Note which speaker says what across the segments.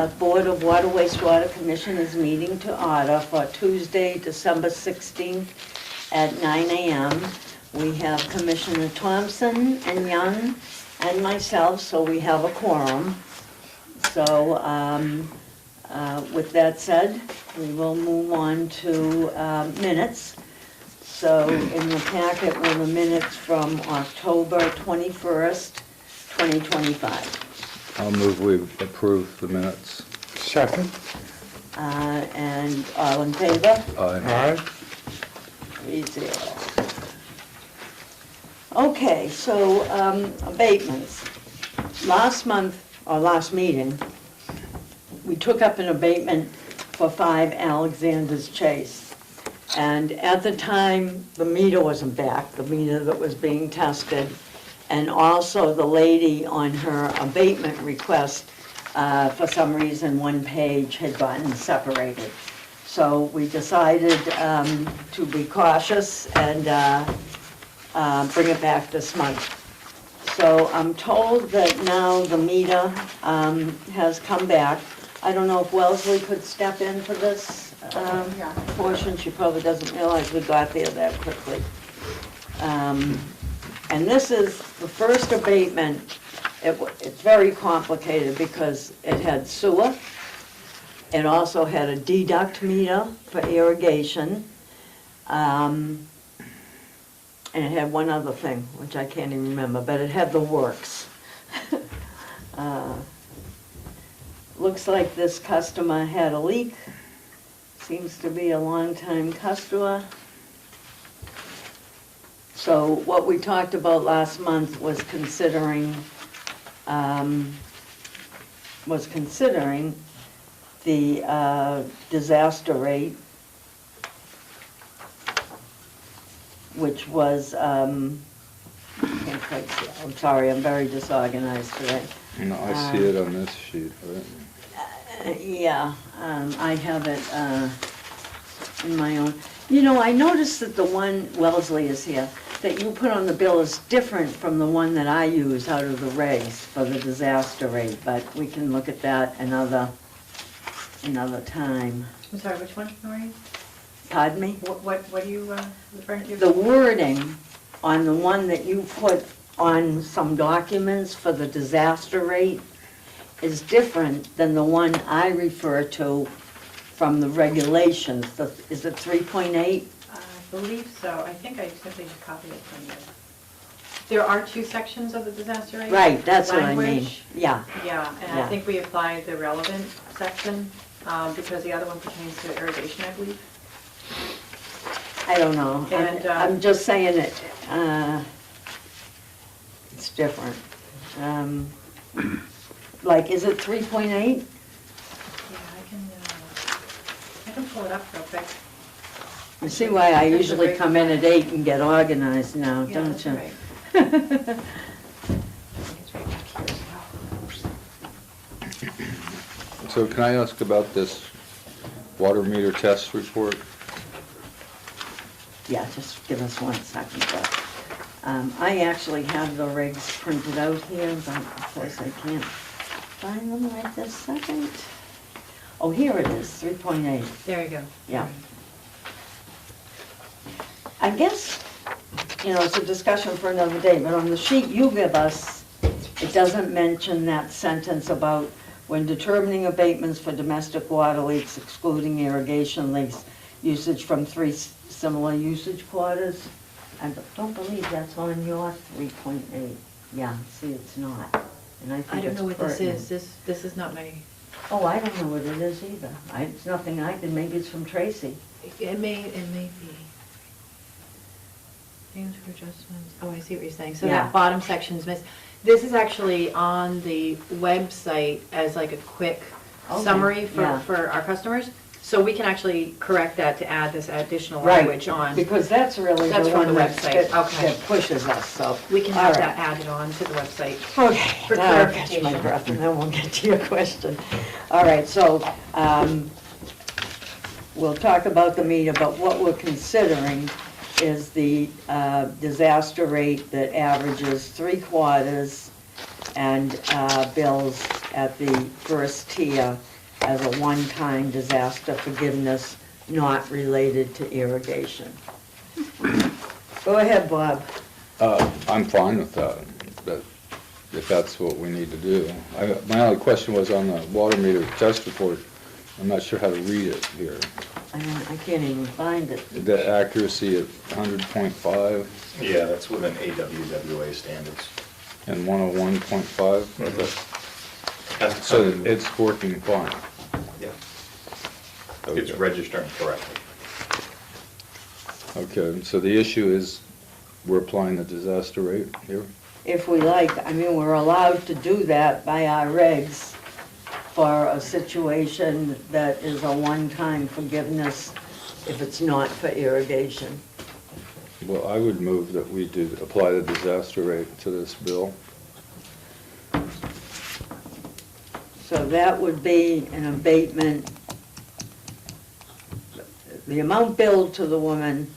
Speaker 1: Board of Water Wastewater Commission is meeting to order for Tuesday, December 16th at 9 a.m. We have Commissioner Thompson and Young and myself, so we have a quorum. So with that said, we will move on to minutes. So in the packet were the minutes from October 21st, 2025.
Speaker 2: I'll move we approve the minutes.
Speaker 3: Second.
Speaker 1: And all in favor?
Speaker 2: Aye.
Speaker 1: 3-0. Okay, so abatements. Last month, or last meeting, we took up an abatement for 5 Alexander's Chase. And at the time, the meter wasn't back, the meter that was being tested. And also the lady on her abatement request, for some reason, one page had gotten separated. So we decided to be cautious and bring it back this month. So I'm told that now the meter has come back. I don't know if Wellesley could step in for this portion. She probably doesn't realize we got there that quickly. And this is the first abatement. It's very complicated because it had sewer. It also had a deduct meter for irrigation. And it had one other thing, which I can't even remember, but it had the works. Looks like this customer had a leak. Seems to be a long-time customer. So what we talked about last month was considering the disaster rate, which was, can't quite see, I'm sorry, I'm very disorganized today.
Speaker 2: No, I see it on this sheet, right?
Speaker 1: Yeah, I have it in my own. You know, I noticed that the one, Wellesley is here, that you put on the bill is different from the one that I use out of the regs for the disaster rate, but we can look at that another time.
Speaker 4: I'm sorry, which one, Maureen?
Speaker 1: Pardon me?
Speaker 4: What are you referring to?
Speaker 1: The wording on the one that you put on some documents for the disaster rate is different than the one I refer to from the regulations. Is it 3.8?
Speaker 4: I believe so. I think I simply just copied it from you. There are 2 sections of the disaster rate.
Speaker 1: Right, that's what I mean.
Speaker 4: Language.
Speaker 1: Yeah.
Speaker 4: Yeah, and
Speaker 1: Yeah.
Speaker 4: I think we applied the relevant section because the other one pertains to irrigation, I believe.
Speaker 1: I don't know.
Speaker 4: And,
Speaker 1: I'm just saying it, it's different. Like, is it 3.8?
Speaker 4: Yeah, I can pull it up real quick.
Speaker 1: You see why I usually come in at 8 and get organized now,
Speaker 4: Yeah,
Speaker 1: don't
Speaker 4: that's
Speaker 1: you?
Speaker 4: right. I think it's right back here as well.
Speaker 2: So can I ask about this water meter test report?
Speaker 1: Yeah, just give us 1 second, but, I actually have the regs printed out here, but of course I can't find them right this second. Oh, here it is, 3.8.
Speaker 4: There you go.
Speaker 1: Yeah. I guess, you know, it's a discussion for another day, but on the sheet you give us, it doesn't mention that sentence about when determining abatements for domestic water leaks excluding irrigation leaks, usage from 3 similar usage quarters. I don't believe that's on your 3.8. Yeah, see, it's not. And I
Speaker 4: I
Speaker 1: think
Speaker 4: don't
Speaker 1: it's
Speaker 4: know what this
Speaker 1: pertinent.
Speaker 4: is. This is not my,
Speaker 1: Oh, I don't know what it is either. It's nothing I did, maybe it's from Tracy.
Speaker 4: it may be. Things for adjustments. Oh, I see what you're saying. So
Speaker 1: Yeah.
Speaker 4: that bottom section's missed. This is actually on the website as like a quick
Speaker 1: Okay,
Speaker 4: summary
Speaker 1: yeah.
Speaker 4: for our customers. So we can actually correct that to add this additional
Speaker 1: Right,
Speaker 4: language on.
Speaker 1: because that's really
Speaker 4: That's
Speaker 1: the
Speaker 4: from
Speaker 1: one
Speaker 4: the
Speaker 1: that
Speaker 4: website, okay.
Speaker 1: that pushes us, so.
Speaker 4: We can
Speaker 1: All
Speaker 4: have
Speaker 1: right.
Speaker 4: that added on to the website.
Speaker 1: Okay,
Speaker 4: For
Speaker 1: now I'll catch my
Speaker 4: clarification.
Speaker 1: breath and then we'll get to your question. All right, so we'll talk about the meter, but what we're considering is the disaster rate that averages 3/4 and bills at the first tier as a one-time disaster forgiveness not related to irrigation. Go ahead, Bob.
Speaker 2: I'm fine with that, if that's what we need to do. My only question was on the water meter test report. I'm not sure how to read it here.
Speaker 1: I can't even find it.
Speaker 2: The accuracy at 100.5
Speaker 3: Yeah, that's within AWWA standards.
Speaker 2: and 101.5.
Speaker 3: That's
Speaker 2: So it's working fine.
Speaker 3: Yeah.
Speaker 2: Okay.
Speaker 3: It's registering correctly.
Speaker 2: Okay, so the issue is we're applying the disaster rate here?
Speaker 1: If we like, I mean, we're allowed to do that by our regs for a situation that is a one-time forgiveness if it's not for irrigation.
Speaker 2: Well, I would move that we do apply the disaster rate to this bill.
Speaker 1: So that would be an abatement. The amount billed to the woman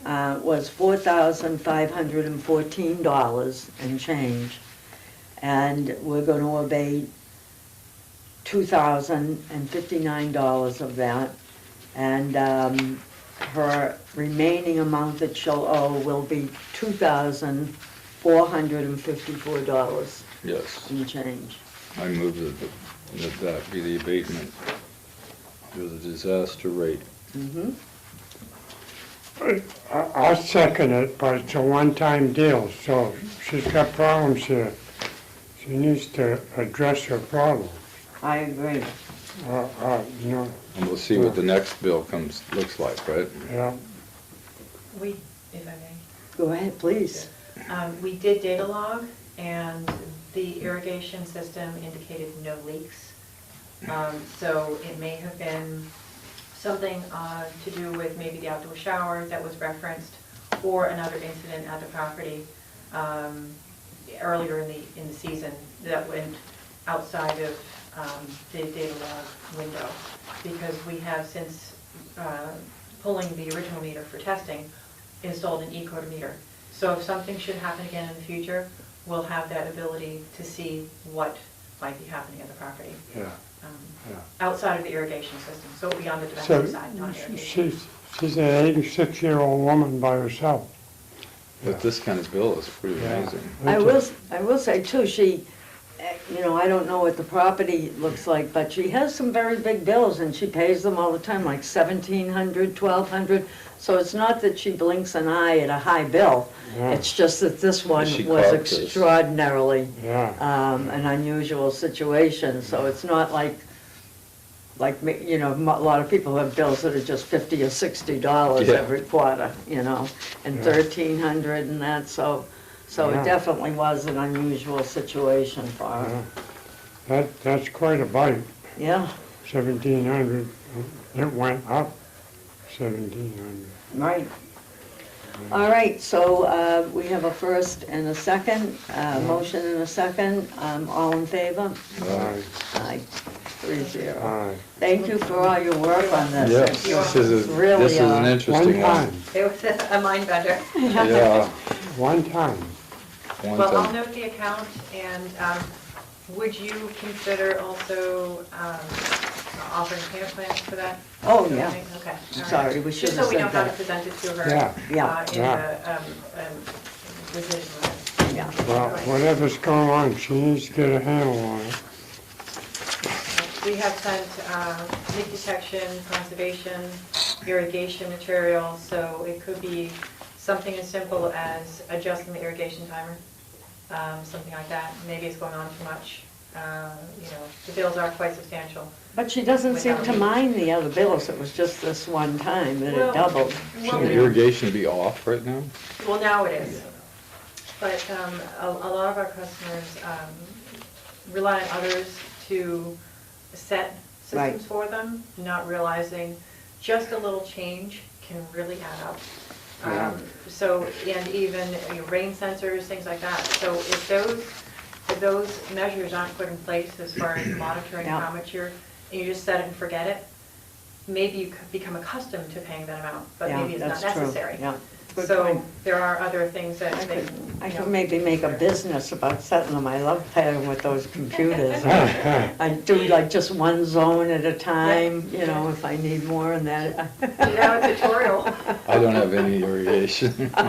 Speaker 1: was $4,514 and change. And we're going to abate $2,059 of that. And her remaining amount that she'll owe will be $2,454
Speaker 2: Yes,
Speaker 1: and change.
Speaker 2: I move that be the abatement to the disaster rate.
Speaker 1: Mhm.
Speaker 5: I'll second it, but it's a one-time deal, so she's got problems here. She needs to address her problem.
Speaker 1: I agree.
Speaker 5: You know,
Speaker 2: And we'll see what the next bill looks like, right?
Speaker 5: yeah,
Speaker 4: We, if I may,
Speaker 1: Go ahead, please.
Speaker 4: we did data log, and the irrigation system indicated no leaks. So it may have been something to do with maybe the outdoor shower that was referenced, or another incident at the property earlier in the season that went outside of the data log window, because we have since pulling the original meter for testing, installed an e-code meter. So if something should happen again in the future, we'll have that ability to see what might be happening at the property.
Speaker 5: yeah. Yeah.
Speaker 4: Outside of the irrigation system, so it'll be on the
Speaker 5: So
Speaker 4: domestic side, not irrigation.
Speaker 5: she's an 86-year-old woman by herself.
Speaker 2: But this kind of bill is pretty
Speaker 5: Yeah.
Speaker 2: amazing.
Speaker 1: I will say too, she, you know, I don't know what the property looks like, but she has some very big bills and she pays them all the time, like $1,700, $1,200. So it's not that she blinks an eye at a high bill.
Speaker 5: Yeah.
Speaker 1: It's just that this one
Speaker 2: She
Speaker 1: was
Speaker 2: carved this.
Speaker 1: extraordinarily
Speaker 5: Yeah,
Speaker 1: an unusual situation. So it's not like, you know, a lot of people have bills that are just $50 or $60
Speaker 2: Yeah.
Speaker 1: every quarter, you know, and
Speaker 5: Yeah.
Speaker 1: $1,300 and that, so
Speaker 5: Yeah.
Speaker 1: it definitely was an unusual situation for her.
Speaker 5: yeah. That's quite a bite,
Speaker 1: Yeah,
Speaker 5: 1,700. It went up 1,700.
Speaker 1: right. All right, so we have a first and a second, motion and a second, all in favor?
Speaker 5: Aye,
Speaker 1: Aye, 3-0.
Speaker 5: aye.
Speaker 1: Thank you for all your work on this.
Speaker 2: Yes,
Speaker 1: It's
Speaker 2: this is
Speaker 1: really,
Speaker 2: an
Speaker 5: One
Speaker 2: interesting one.
Speaker 5: time,
Speaker 4: It was a mind bender.
Speaker 2: Yeah,
Speaker 5: one time.
Speaker 2: one
Speaker 4: Well, I'll
Speaker 2: time.
Speaker 4: note the account, and would you consider also offering payment plans for that?
Speaker 1: Oh, yeah.
Speaker 4: Okay. all right.
Speaker 1: Sorry, we should have
Speaker 4: Just so we know
Speaker 1: said
Speaker 4: how to
Speaker 1: that.
Speaker 4: present it to her.
Speaker 5: Yeah.
Speaker 1: Yeah.
Speaker 4: In
Speaker 5: Yeah.
Speaker 4: the decision letter.
Speaker 1: Yeah.
Speaker 5: Well, whatever's going on, she needs to get a handle on it.
Speaker 4: We have sent leak detection, conservation, irrigation material, so it could be something as simple as adjusting the irrigation timer, something like that. Maybe it's going on too much. You know, the bills are quite substantial.
Speaker 1: But she doesn't seem to mind the other bills, it was just this one time that it
Speaker 4: Well,
Speaker 1: doubled.
Speaker 2: Should irrigation be off right now?
Speaker 4: Well, now it is. But a lot of our customers rely on others to set
Speaker 1: Right.
Speaker 4: systems for them, not realizing just a little change can really add up. So, and even rain sensors, things like that. So if those measures aren't put in place as far as monitoring
Speaker 1: Yeah.
Speaker 4: how much and you just set it and forget it, maybe you could become accustomed to paying that amount, but
Speaker 1: Yeah,
Speaker 4: maybe it's not
Speaker 1: that's true.
Speaker 4: necessary.
Speaker 1: Yeah. Good
Speaker 4: So
Speaker 1: point.
Speaker 4: there are other things that I think.
Speaker 1: I
Speaker 4: you
Speaker 1: could
Speaker 4: know,
Speaker 1: maybe make a business about setting them. I love playing with those computers. I do like just one zone at a time, you know, if I need more and that.
Speaker 4: You have a tutorial.
Speaker 2: I don't have any irrigation.
Speaker 4: All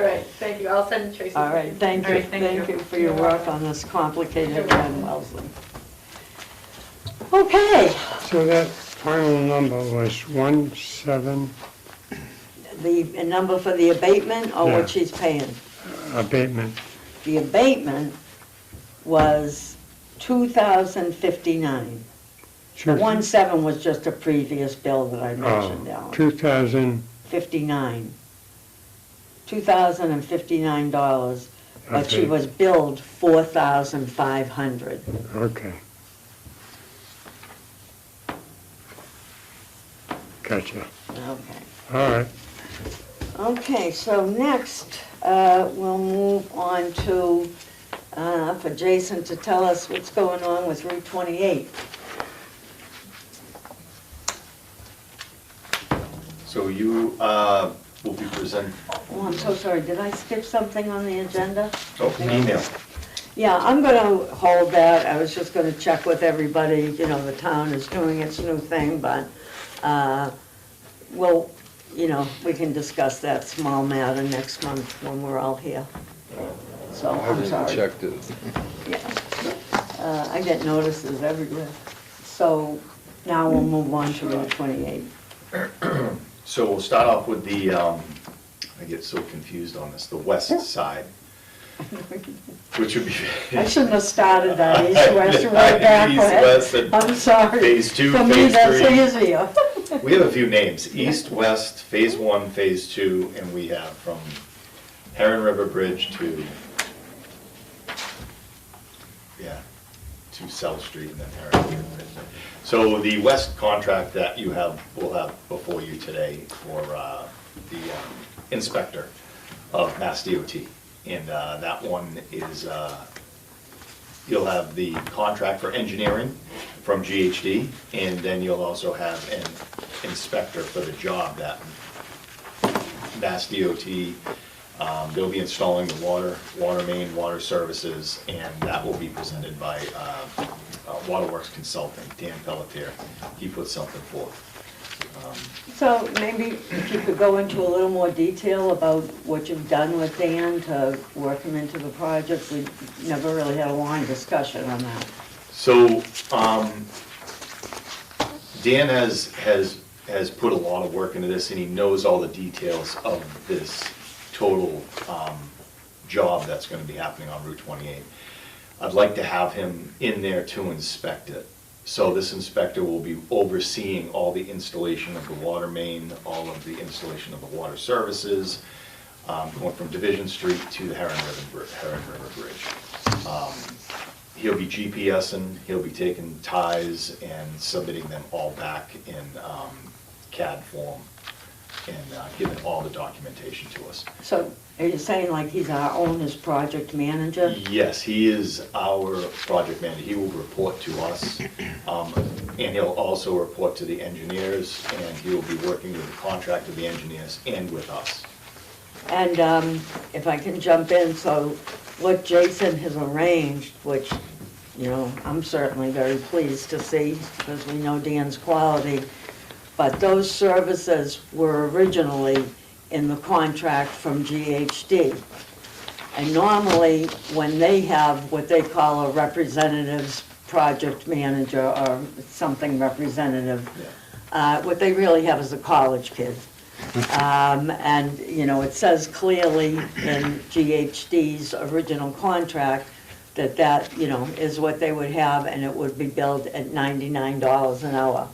Speaker 4: right, thank you. I'll send Tracy.
Speaker 1: All right, thank
Speaker 4: All
Speaker 1: you.
Speaker 4: right,
Speaker 1: Thank you for your
Speaker 4: You're
Speaker 1: work
Speaker 4: welcome.
Speaker 1: on this complicated one, Wellesley. Okay,
Speaker 5: So that final number was 17
Speaker 1: the number for the abatement or
Speaker 5: Yeah.
Speaker 1: what she's paying?
Speaker 5: abatement.
Speaker 1: The abatement was $2,059. The 17 was just a previous bill that I mentioned, Alan.
Speaker 5: 2,000
Speaker 1: 59. $2,059, but she
Speaker 5: Okay.
Speaker 1: was billed 4,500.
Speaker 5: Okay. Gotcha.
Speaker 1: Okay.
Speaker 5: All right.
Speaker 1: Okay, so next, we'll move on to, for Jason to tell us what's going on with Route 28.
Speaker 3: So you will be presenting,
Speaker 1: Oh, I'm so sorry, did I skip something on the agenda?
Speaker 3: oh, email.
Speaker 1: Yeah, I'm gonna hold that, I was just gonna check with everybody, you know, the town is doing its new thing, but, we'll, you know, we can discuss that small matter next month when we're all here. So,
Speaker 2: I
Speaker 1: I'm
Speaker 2: haven't
Speaker 1: sorry.
Speaker 2: checked it.
Speaker 1: Yeah. I get notices everywhere. So now we'll move on to Route 28.
Speaker 3: So we'll start off with the, I get so confused on this, the west side, which would be.
Speaker 1: I shouldn't have started that east-west road back.
Speaker 3: East-west and
Speaker 1: I'm sorry.
Speaker 3: Phase 2,
Speaker 1: For me,
Speaker 3: Phase
Speaker 1: that's
Speaker 3: 3.
Speaker 1: easier.
Speaker 3: We have a few names, east, west, phase 1, phase 2, and we have from Heron River Bridge to, to South Street and then Heron River Bridge. So the west contract that you have, will have before you today for the inspector of Mass DOT. And that one is, you'll have the contract for engineering from GHD, and then you'll also have an inspector for the job that Mass DOT, they'll be installing the water main, water services, and that will be presented by Waterworks Consulting, Dan Pelletier. He put something forth.
Speaker 1: So maybe if you could go into a little more detail about what you've done with Dan to work him into the project. We never really had a long discussion on that.
Speaker 3: So, Dan has put a lot of work into this, and he knows all the details of this total job that's gonna be happening on Route 28. I'd like to have him in there to inspect it. So this inspector will be overseeing all the installation of the water main, all of the installation of the water services, going from Division Street to the Heron River Bridge. He'll be GPSing, he'll be taking ties and submitting them all back in CAD form and giving all the documentation to us.
Speaker 1: So are you saying like he's our owner's project manager?
Speaker 3: Yes, he is our project manager. He will report to us, and he'll also report to the engineers, and he will be working with the contractor, the engineers, and with us.
Speaker 1: And if I can jump in, so what Jason has arranged, which, you know, I'm certainly very pleased to see, because we know Dan's quality, but those services were originally in the contract from GHD. And normally, when they have what they call a representative's project manager or something representative, what they really have is a college kid. And, you know, it says clearly in GHD's original contract that, you know, is what they would have, and it would be billed at $99 an hour.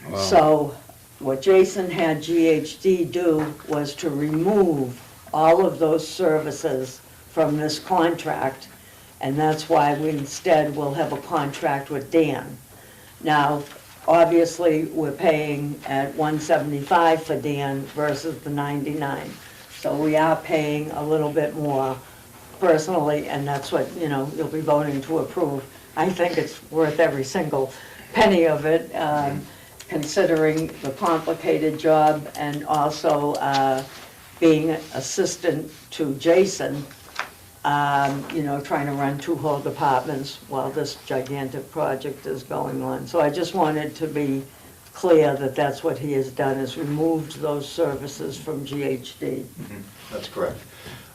Speaker 2: Wow.
Speaker 1: So what Jason had GHD do was to remove all of those services from this contract, and that's why we instead will have a contract with Dan. Now, obviously, we're paying at $175 for Dan versus the $99. So we are paying a little bit more personally, and that's what, you know, you'll be voting to approve. I think it's worth every single penny of it. considering the complicated job and also being assistant to Jason, trying to run two whole departments while this gigantic project is going on. So I just wanted to be clear that that's what he has done, is removed those services from GHD.
Speaker 3: That's correct.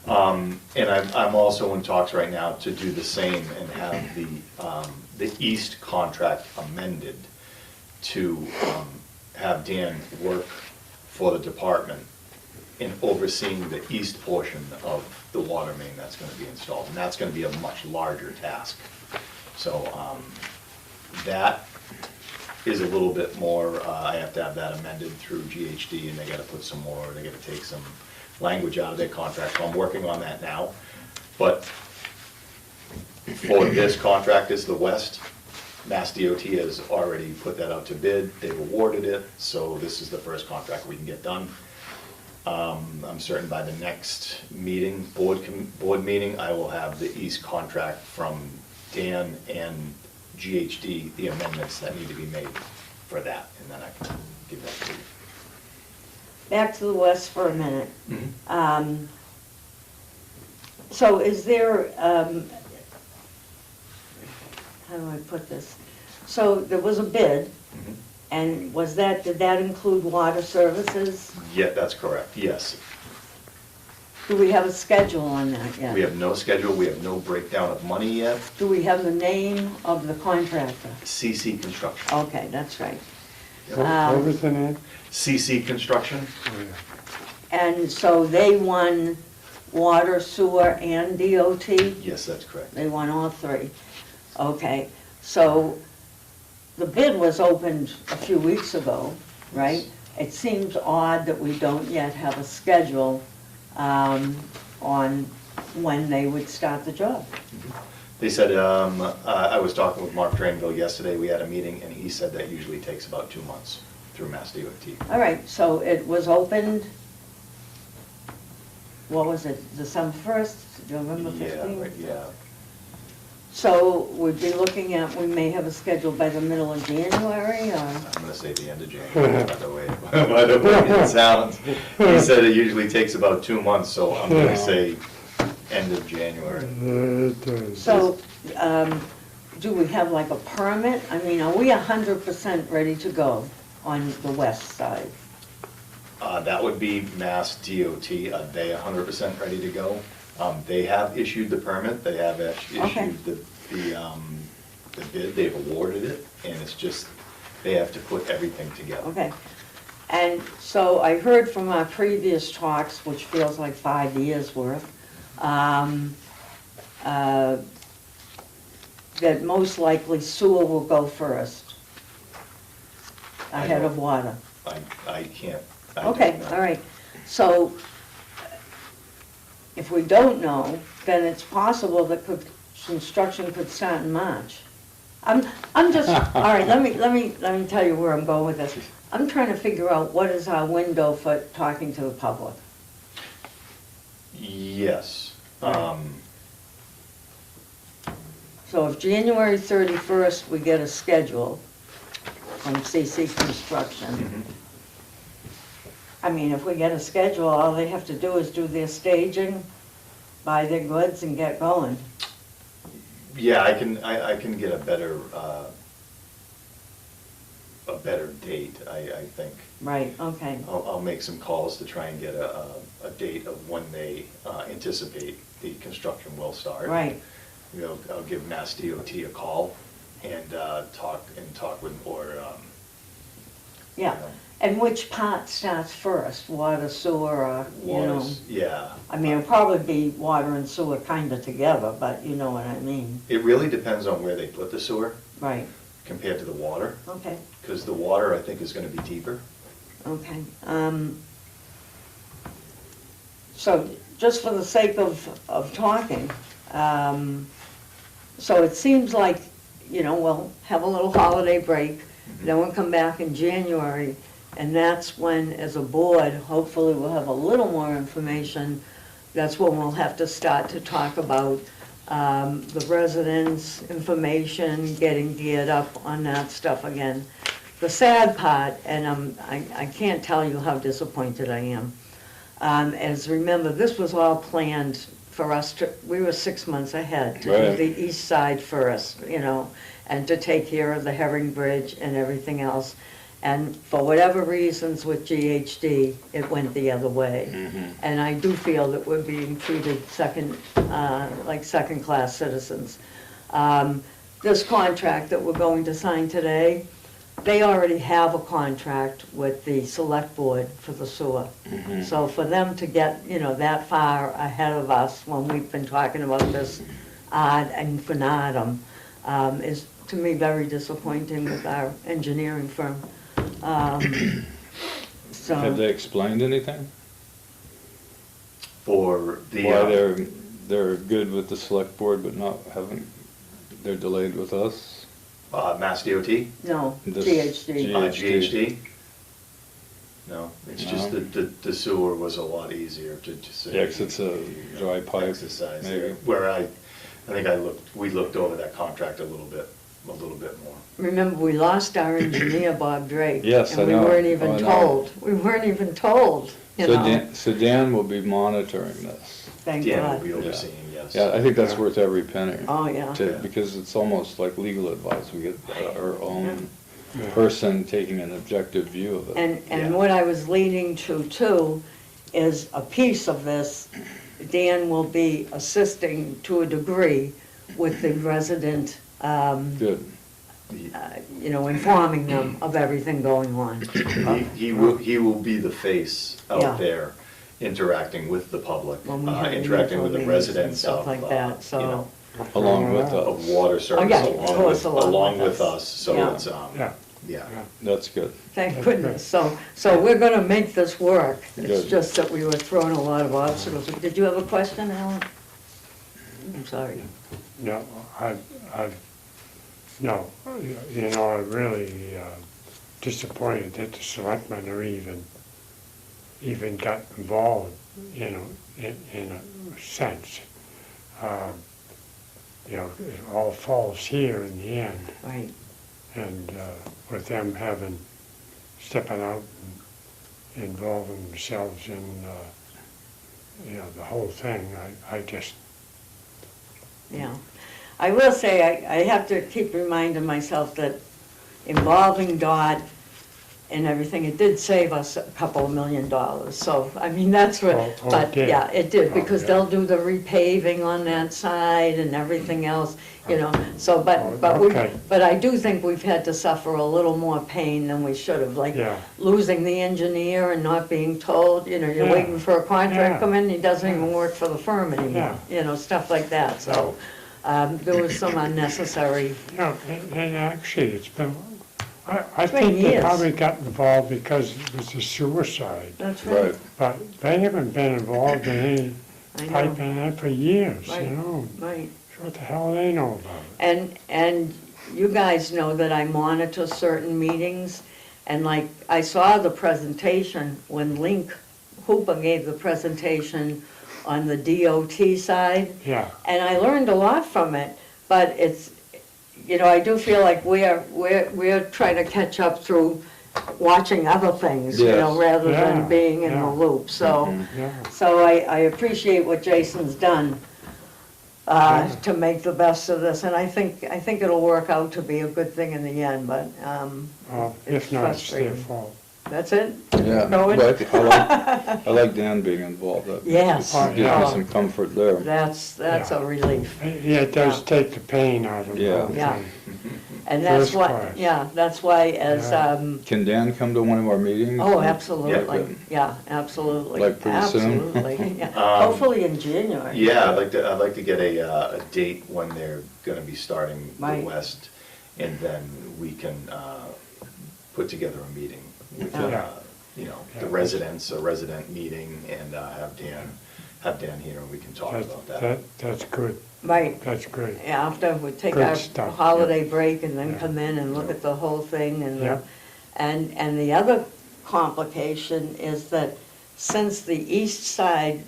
Speaker 3: And I'm also in talks right now to do the same and have the East contract amended to have Dan work for the department in overseeing the east portion of the water main that's gonna be installed. And that's gonna be a much larger task. So that is a little bit more, I have to have that amended through GHD, and they gotta put some more, they gotta take some language out of their contract, so I'm working on that now. But for this contract is the West, Mass DOT has already put that out to bid, they've awarded it, so this is the first contract we can get done. I'm certain by the next meeting, board meeting, I will have the East contract from Dan and GHD, the amendments that need to be made for that, and then I can give that to you.
Speaker 1: Back to the West for a minute. So is there, how do I put this? So there was a bid, and did that include water services?
Speaker 3: Yeah, that's correct, yes.
Speaker 1: Do we have a schedule on that yet?
Speaker 3: We have no schedule, we have no breakdown of money yet.
Speaker 1: Do we have the name of the contractor?
Speaker 3: CC Construction.
Speaker 1: Okay, that's right.
Speaker 5: What was the name?
Speaker 3: CC Construction?
Speaker 5: Oh, yeah.
Speaker 1: And so they won water, sewer, and DOT?
Speaker 3: Yes, that's correct.
Speaker 1: They won all three. Okay, so the bid was opened a few weeks ago, right? It seems odd that we don't yet have a schedule on when they would start the job.
Speaker 3: They said, I was talking with Mark Drainville yesterday, we had a meeting, and he said that usually takes about 2 months through Mass DOT.
Speaker 1: All right, so it was opened, what was it, December 1st, November 15th?
Speaker 3: Yeah, right, yeah.
Speaker 1: So we'd be looking at, we may have a schedule by the middle of January, or?
Speaker 3: I'm gonna say the end of January, by the way it sounds. He said it usually takes about 2 months, so I'm gonna say end of January.
Speaker 1: So, do we have like a permit? I mean, are we 100% ready to go on the west side?
Speaker 3: That would be Mass DOT, are they 100% ready to go? They have issued the permit, they have
Speaker 1: Okay.
Speaker 3: issued the bid, they've awarded it, and it's just, they have to put everything together.
Speaker 1: Okay. And so I heard from our previous talks, which feels like 5 years worth, that most likely sewer will go first, ahead of water.
Speaker 3: I can't. I
Speaker 1: Okay,
Speaker 3: don't know.
Speaker 1: all right. So if we don't know, then it's possible that construction could start in March. I'm just, all right, let me tell you where I'm going with this. I'm trying to figure out what is our window for talking to the public.
Speaker 3: Yes.
Speaker 1: So if January 31st, we get a schedule from CC Construction, I mean, if we get a schedule, all they have to do is do their staging, buy their goods, and get going.
Speaker 3: Yeah, I can get a better date, I think.
Speaker 1: Right, okay.
Speaker 3: I'll make some calls to try and get a date of when they anticipate the construction will start.
Speaker 1: Right.
Speaker 3: You know, I'll give Mass DOT a call and talk with,
Speaker 1: Yeah, and which part starts first, water, sewer, or, you know?
Speaker 3: waters, yeah.
Speaker 1: I mean, it'll probably be water and sewer kind of together, but you know what I mean.
Speaker 3: It really depends on where they put the sewer
Speaker 1: Right,
Speaker 3: compared to the water,
Speaker 1: okay,
Speaker 3: because the water, I think, is gonna be deeper.
Speaker 1: okay. So, just for the sake of talking, so it seems like, you know, we'll have a little holiday break, then we'll come back in January, and that's when, as a board, hopefully we'll have a little more information. That's when we'll have to start to talk about the residents' information, getting geared up on that stuff again. the sad part, and I can't tell you how disappointed I am, as remember, this was all planned for us to, we were 6 months ahead to do
Speaker 2: Right.
Speaker 1: the east side first, you know, and to take care of the Herring Bridge and everything else. And for whatever reasons with GHD, it went the other way. And I do feel that we're being treated like second-class citizens. This contract that we're going to sign today, they already have a contract with the select board for the sewer. So for them to get, you know, that far ahead of us when we've been talking about this ad infinitum is, to me, very disappointing with our engineering firm.
Speaker 2: Have
Speaker 1: So,
Speaker 2: they explained anything?
Speaker 3: For the.
Speaker 2: Why they're good with the select board but they're delayed with us?
Speaker 3: Mass DOT?
Speaker 1: no,
Speaker 2: This
Speaker 1: GHD.
Speaker 3: GHD? No, it's just
Speaker 2: No.
Speaker 3: that the sewer was a lot easier to just say.
Speaker 2: Yeah, 'cause it's a dry pipe,
Speaker 3: Exercise
Speaker 2: maybe.
Speaker 3: there. Where I think we looked over that contract a little bit more.
Speaker 1: Remember, we lost our engineer, Bob Drake.
Speaker 2: Yes, I
Speaker 1: And we
Speaker 2: know.
Speaker 1: weren't
Speaker 2: Oh,
Speaker 1: even
Speaker 2: I know.
Speaker 1: told. We weren't even told, you know.
Speaker 2: So Dan will be monitoring this.
Speaker 1: Thank
Speaker 3: Dan will
Speaker 1: God.
Speaker 3: be overseeing, yes.
Speaker 2: Yeah, I think that's worth every penny.
Speaker 1: Oh, yeah.
Speaker 2: Because it's almost like legal advice. We get our own
Speaker 5: Yeah.
Speaker 2: person taking an objective view of it.
Speaker 1: And
Speaker 3: Yeah.
Speaker 1: what I was leading to too is a piece of this, Dan will be assisting to a degree with the resident,
Speaker 2: Good.
Speaker 1: you know, informing them of everything going on.
Speaker 3: He will be the face
Speaker 1: Yeah.
Speaker 3: out there, interacting with the public,
Speaker 1: When we have
Speaker 3: interacting with the
Speaker 1: mutual meetings and
Speaker 3: residents
Speaker 1: stuff
Speaker 3: of,
Speaker 1: like that, so.
Speaker 3: you know,
Speaker 2: Along with
Speaker 3: of
Speaker 2: us.
Speaker 3: water
Speaker 1: Oh,
Speaker 3: service,
Speaker 1: yeah, of course,
Speaker 3: along with us, so
Speaker 1: Yeah.
Speaker 3: it's,
Speaker 5: Yeah.
Speaker 3: yeah.
Speaker 2: That's good.
Speaker 1: Thank goodness. So we're gonna make this work. It's
Speaker 2: Good.
Speaker 1: just that we were throwing a lot of obstacles. Did you have a question, Alan? I'm sorry.
Speaker 5: No, no, you know, I'm really disappointed that the selectmen are even got involved, you know, in a sense. You know, it all falls here in the end,
Speaker 1: Right.
Speaker 5: and with them stepping out and involving themselves in, you know, the whole thing, I just,
Speaker 1: Yeah. I will say, I have to keep reminding myself that involving Dot and everything, it did save us a couple of $1 million. So, I mean, that's what,
Speaker 5: Oh, it
Speaker 1: but,
Speaker 5: did?
Speaker 1: yeah, it did,
Speaker 5: Oh,
Speaker 1: because
Speaker 5: yeah.
Speaker 1: they'll do the repaving on that side and everything else, you know, so,
Speaker 5: Okay.
Speaker 1: but I do think we've had to suffer a little more pain than we should have, like
Speaker 5: Yeah.
Speaker 1: losing the engineer and not being told, you know, you're
Speaker 5: Yeah.
Speaker 1: waiting for a contract
Speaker 5: Yeah.
Speaker 1: come in, he doesn't even work for the firm anymore, you know, stuff like that, so. There was some unnecessary,
Speaker 5: you know, and actually, it's been, I
Speaker 1: It's been
Speaker 5: think they
Speaker 1: years.
Speaker 5: probably got involved because it was a suicide,
Speaker 1: that's right,
Speaker 2: Right.
Speaker 5: but they haven't been involved in any
Speaker 1: I know,
Speaker 5: piping in that for years,
Speaker 1: Right.
Speaker 5: you know?
Speaker 1: right.
Speaker 5: So what the hell they know about it?
Speaker 1: And you guys know that I monitor certain meetings, and like, I saw the presentation when Link Hooper gave the presentation on the DOT side,
Speaker 5: Yeah,
Speaker 1: and I learned a lot from it, but it's, you know, I do feel like we're trying to catch up through watching other things, you know,
Speaker 2: Yes.
Speaker 1: rather
Speaker 5: Yeah,
Speaker 1: than being in the
Speaker 5: yeah.
Speaker 1: loop, so.
Speaker 5: yeah,
Speaker 1: So I appreciate what Jason's done to make the best of this, and I think it'll work out to be a good thing in the end, but
Speaker 5: well,
Speaker 1: It's
Speaker 5: if not, it's their
Speaker 1: frustrating.
Speaker 5: fault.
Speaker 1: that's it?
Speaker 2: Yeah,
Speaker 1: Going?
Speaker 2: but I like Dan being involved. That
Speaker 1: Yes.
Speaker 2: gives me
Speaker 1: Oh.
Speaker 2: some comfort there.
Speaker 1: That's
Speaker 5: Yeah.
Speaker 1: a relief,
Speaker 5: Yeah, it does
Speaker 1: Yeah.
Speaker 5: take the pain out of the
Speaker 2: Yeah.
Speaker 5: whole
Speaker 1: Yeah.
Speaker 5: thing.
Speaker 1: and that's
Speaker 5: First
Speaker 1: why,
Speaker 5: class.
Speaker 1: yeah, that's why as,
Speaker 5: Yeah.
Speaker 2: Can Dan come to one of our meetings?
Speaker 1: oh, absolutely,
Speaker 2: good.
Speaker 1: yeah, absolutely.
Speaker 2: Like pretty soon?
Speaker 1: Absolutely, yeah. Hopefully in January.
Speaker 3: Yeah, I'd like to get a date when they're gonna be starting the
Speaker 1: Right.
Speaker 3: west, and then we can, put together a meeting with,
Speaker 1: Yeah.
Speaker 3: you know,
Speaker 5: Yeah.
Speaker 3: the residents, a resident meeting, and, have Dan here, and we can talk about that.
Speaker 5: That's good,
Speaker 1: Right,
Speaker 5: that's great.
Speaker 1: after we take
Speaker 5: Good
Speaker 1: our
Speaker 5: stuff,
Speaker 1: holiday break and then
Speaker 5: Yeah.
Speaker 1: come in and look at the whole thing and,
Speaker 5: Yeah.
Speaker 1: and the other complication is that since the east side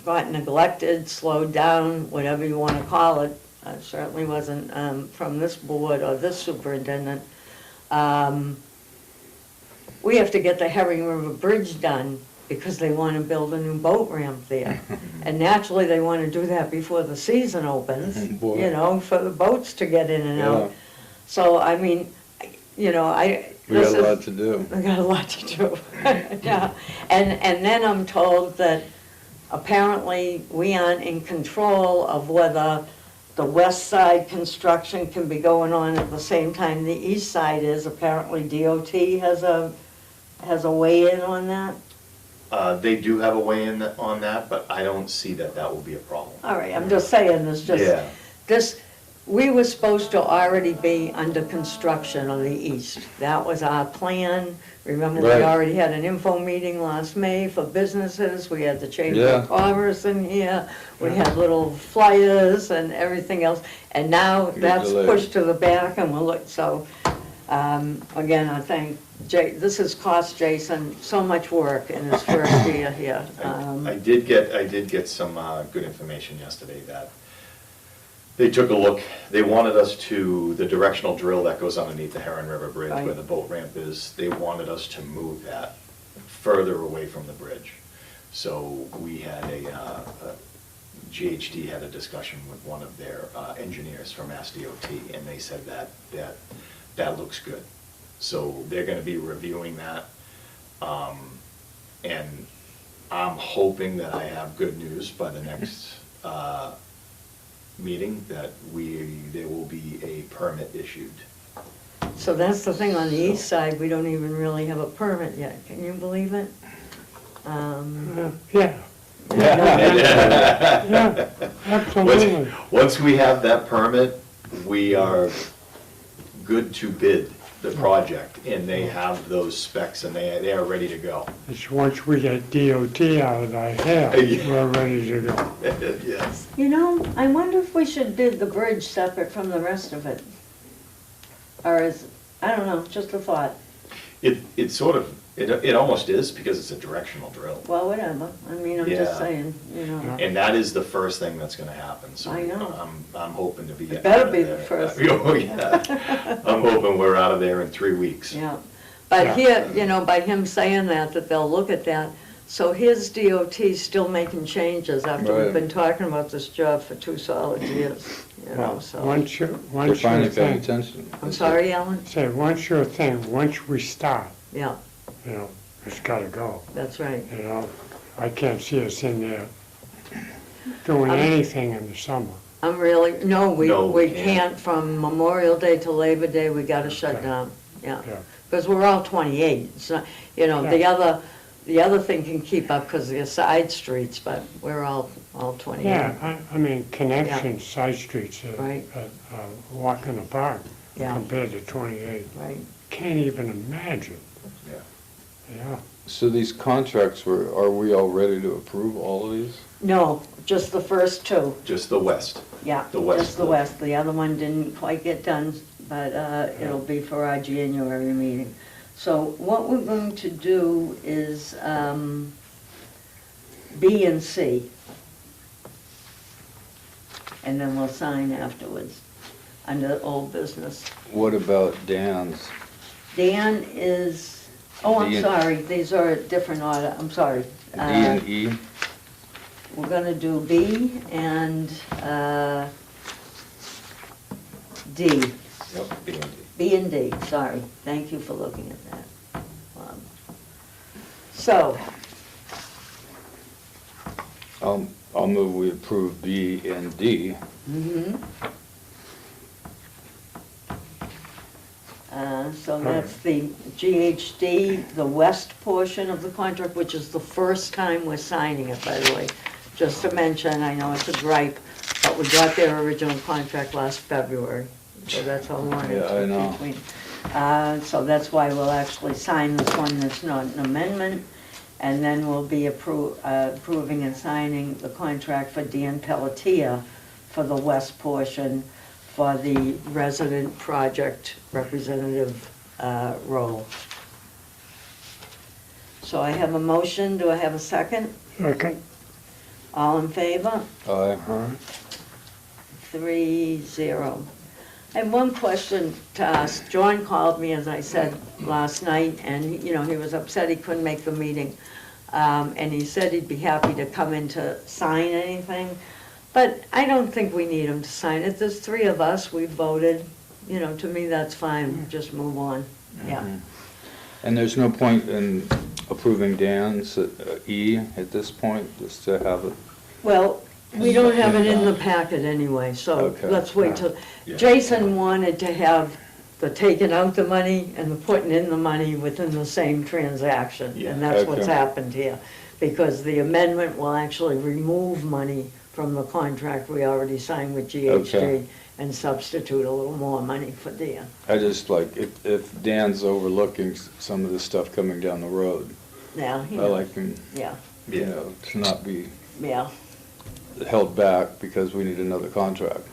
Speaker 1: got neglected, slowed down, whatever you wanna call it, certainly wasn't, from this board or this superintendent, we have to get the Herring River Bridge done because they want to build a new boat ramp there. And naturally, they want to do that before the season opens,
Speaker 2: Boy.
Speaker 1: you know, for the boats to get in and
Speaker 2: Yeah.
Speaker 1: out. So, I mean, you know,
Speaker 2: We got a lot to do.
Speaker 1: we got a lot to do. Yeah. And then I'm told that apparently we aren't in control of whether the west side construction can be going on at the same time the east side is. Apparently DOT has a weigh-in on that.
Speaker 3: They do have a weigh-in on that, but I don't see that that will be a problem.
Speaker 1: All right, I'm just saying, it's just,
Speaker 3: Yeah.
Speaker 1: this, we were supposed to already be under construction on the east. That was our plan. Remember, we
Speaker 2: Right.
Speaker 1: already had an info meeting last May for businesses. We had the Chamber
Speaker 2: Yeah.
Speaker 1: of Commerce in here. We had little flyers and everything else. And now
Speaker 2: You're
Speaker 1: that's
Speaker 2: delayed.
Speaker 1: pushed to the back and we'll look, so, again, I thank this has cost Jason so much work in his first year here.
Speaker 3: I did get some good information yesterday that they took a look, they wanted us to, the directional drill that goes underneath the Heron River Bridge where
Speaker 1: Right.
Speaker 3: the boat ramp is, they wanted us to move that further away from the bridge. So we had GHD had a discussion with one of their engineers from MassDOT, and they said that looks good. So they're gonna be reviewing that. And I'm hoping that I have good news by the next meeting, that there will be a permit issued.
Speaker 1: So that's the thing, on the east side, we don't even really have a permit yet, can you believe it?
Speaker 5: Yeah, yeah, absolutely.
Speaker 3: Once we have that permit, we are good to bid the project, and they have those specs, and they are ready to go.
Speaker 5: It's once we get DOT out of our hair, we're ready to go.
Speaker 3: Yes.
Speaker 1: You know, I wonder if we should bid the bridge separate from the rest of it. Or is, I don't know, just a thought.
Speaker 3: It sort of, it almost is, because it's a directional drill.
Speaker 1: Well, whatever, I mean, I'm just
Speaker 3: Yeah.
Speaker 1: saying, you know.
Speaker 3: And that is the first thing that's gonna happen, so
Speaker 1: I know.
Speaker 3: I'm hoping to be.
Speaker 1: It better
Speaker 3: out of
Speaker 1: be the
Speaker 3: there.
Speaker 1: first.
Speaker 3: Oh, yeah. I'm hoping we're out of there in 3 weeks.
Speaker 1: Yeah, but
Speaker 5: Yeah.
Speaker 1: here, you know, by him saying that they'll look at that, so his DOT's still making changes after we've
Speaker 2: Right.
Speaker 1: been talking about this job for 2 solid years, you know,
Speaker 5: Well,
Speaker 1: so.
Speaker 5: once
Speaker 2: They're
Speaker 5: you're
Speaker 2: finally paying
Speaker 5: thing,
Speaker 2: attention.
Speaker 1: I'm sorry, Alan?
Speaker 5: say, once you're thing, once we start,
Speaker 1: Yeah,
Speaker 5: you know, it's gotta go,
Speaker 1: that's right.
Speaker 5: you know? I can't see us in there doing anything in the summer.
Speaker 1: I'm really, no, we
Speaker 3: No, we
Speaker 1: can't, from Memorial Day to Labor Day, we gotta shut
Speaker 5: Okay.
Speaker 1: down, yeah.
Speaker 5: Yeah.
Speaker 1: Because we're all 28, so, you know, the other thing can keep up because they're side streets, but we're all 28.
Speaker 5: Yeah, I mean, connections, side streets,
Speaker 1: Right.
Speaker 5: a walk in the park
Speaker 1: Yeah.
Speaker 5: compared to 28.
Speaker 1: Right,
Speaker 5: Can't even imagine,
Speaker 3: Yeah.
Speaker 5: yeah.
Speaker 2: So these contracts are we all ready to approve all of these?
Speaker 1: no, just the first 2,
Speaker 3: Just the west.
Speaker 1: yeah.
Speaker 3: The west
Speaker 1: Just the
Speaker 3: one.
Speaker 1: west, the other one didn't quite get done, but it'll be for our January meeting. So what we're going to do is B and C. And then we'll sign afterwards, under old business.
Speaker 2: What about Dan's?
Speaker 1: Dan is, oh, I'm
Speaker 2: D and-
Speaker 1: sorry, these are a different order, I'm sorry.
Speaker 2: D and E?
Speaker 1: We're gonna do B and D.
Speaker 3: Yep, B&D.
Speaker 1: B and D, sorry, thank you for looking at that. So,
Speaker 2: I'll move we approve B and D.
Speaker 1: So that's the GHD, the west portion of the contract, which is the first time we're signing it, by the way. Just to mention, I know it's a gripe, but we got their original contract last February, so that's how long it
Speaker 2: Yeah, I
Speaker 1: took
Speaker 2: know.
Speaker 1: between. So that's why we'll actually sign this one that's not an amendment, and then we'll be approving and signing the contract for Dan Pelletier for the west portion for the resident project representative role. So I have a motion, do I have a second?
Speaker 5: Okay,
Speaker 1: All in favor?
Speaker 2: Aye.
Speaker 1: 3-0. And one question to ask. John called me, as I said, last night, and, he was upset he couldn't make the meeting. And he said he'd be happy to come in to sign anything. But I don't think we need him to sign it. There's 3 of us, we voted. To me, that's fine, just move on. Yeah.
Speaker 2: And there's no point in approving Dan's E at this point, just to have it?
Speaker 1: Well, we don't have it in the packet anyway, so
Speaker 2: Okay.
Speaker 1: let's wait till,
Speaker 3: Yeah.
Speaker 1: Jason wanted to have the taking out the money and the putting in the money within the same transaction.
Speaker 3: Yeah.
Speaker 1: And that's what's
Speaker 2: Okay.
Speaker 1: happened here. Because the amendment will actually remove money from the contract we already signed with GHD
Speaker 2: Okay.
Speaker 1: and substitute a little more money for Dan.
Speaker 2: I just like, if Dan's overlooking some of this stuff coming down the road,
Speaker 1: Now,
Speaker 2: I like him,
Speaker 1: yeah,
Speaker 2: to not be
Speaker 1: yeah.
Speaker 2: held back because we need another contract.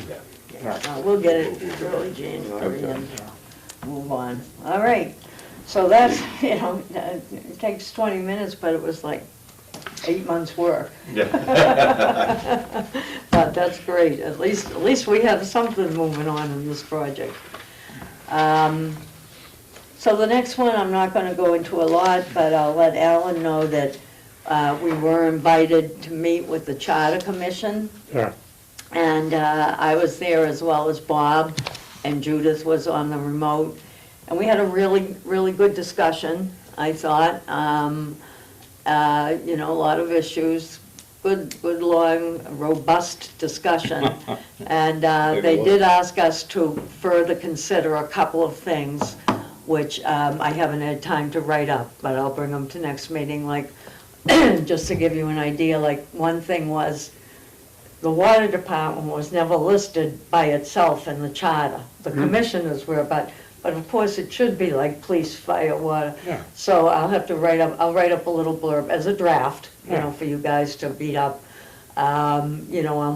Speaker 3: Yeah.
Speaker 1: No, we'll get it early January
Speaker 2: Okay.
Speaker 1: and move on. All right, so that's, it takes 20 minutes, but it was like 8 months' work.
Speaker 3: Yeah.
Speaker 1: But that's great, at least we have something moving on in this project. So the next one, I'm not gonna go into a lot, but I'll let Alan know that we were invited to meet with the Charter Commission.
Speaker 5: Yeah,
Speaker 1: And I was there as well as Bob, and Judith was on the remote. And we had a really, really good discussion, I thought. A lot of issues, good, long, robust discussion. And they did ask us to further consider a couple of things, which I haven't had time to write up, but I'll bring them to next meeting. Like, just to give you an idea, like, one thing was, the water department was never listed by itself in the charter. The commissioners were, but of course it should be like police, fire, water.
Speaker 5: Yeah.
Speaker 1: So I'll have to I'll write up a little blurb as a draft,
Speaker 5: Yeah.
Speaker 1: for you guys to beat up, on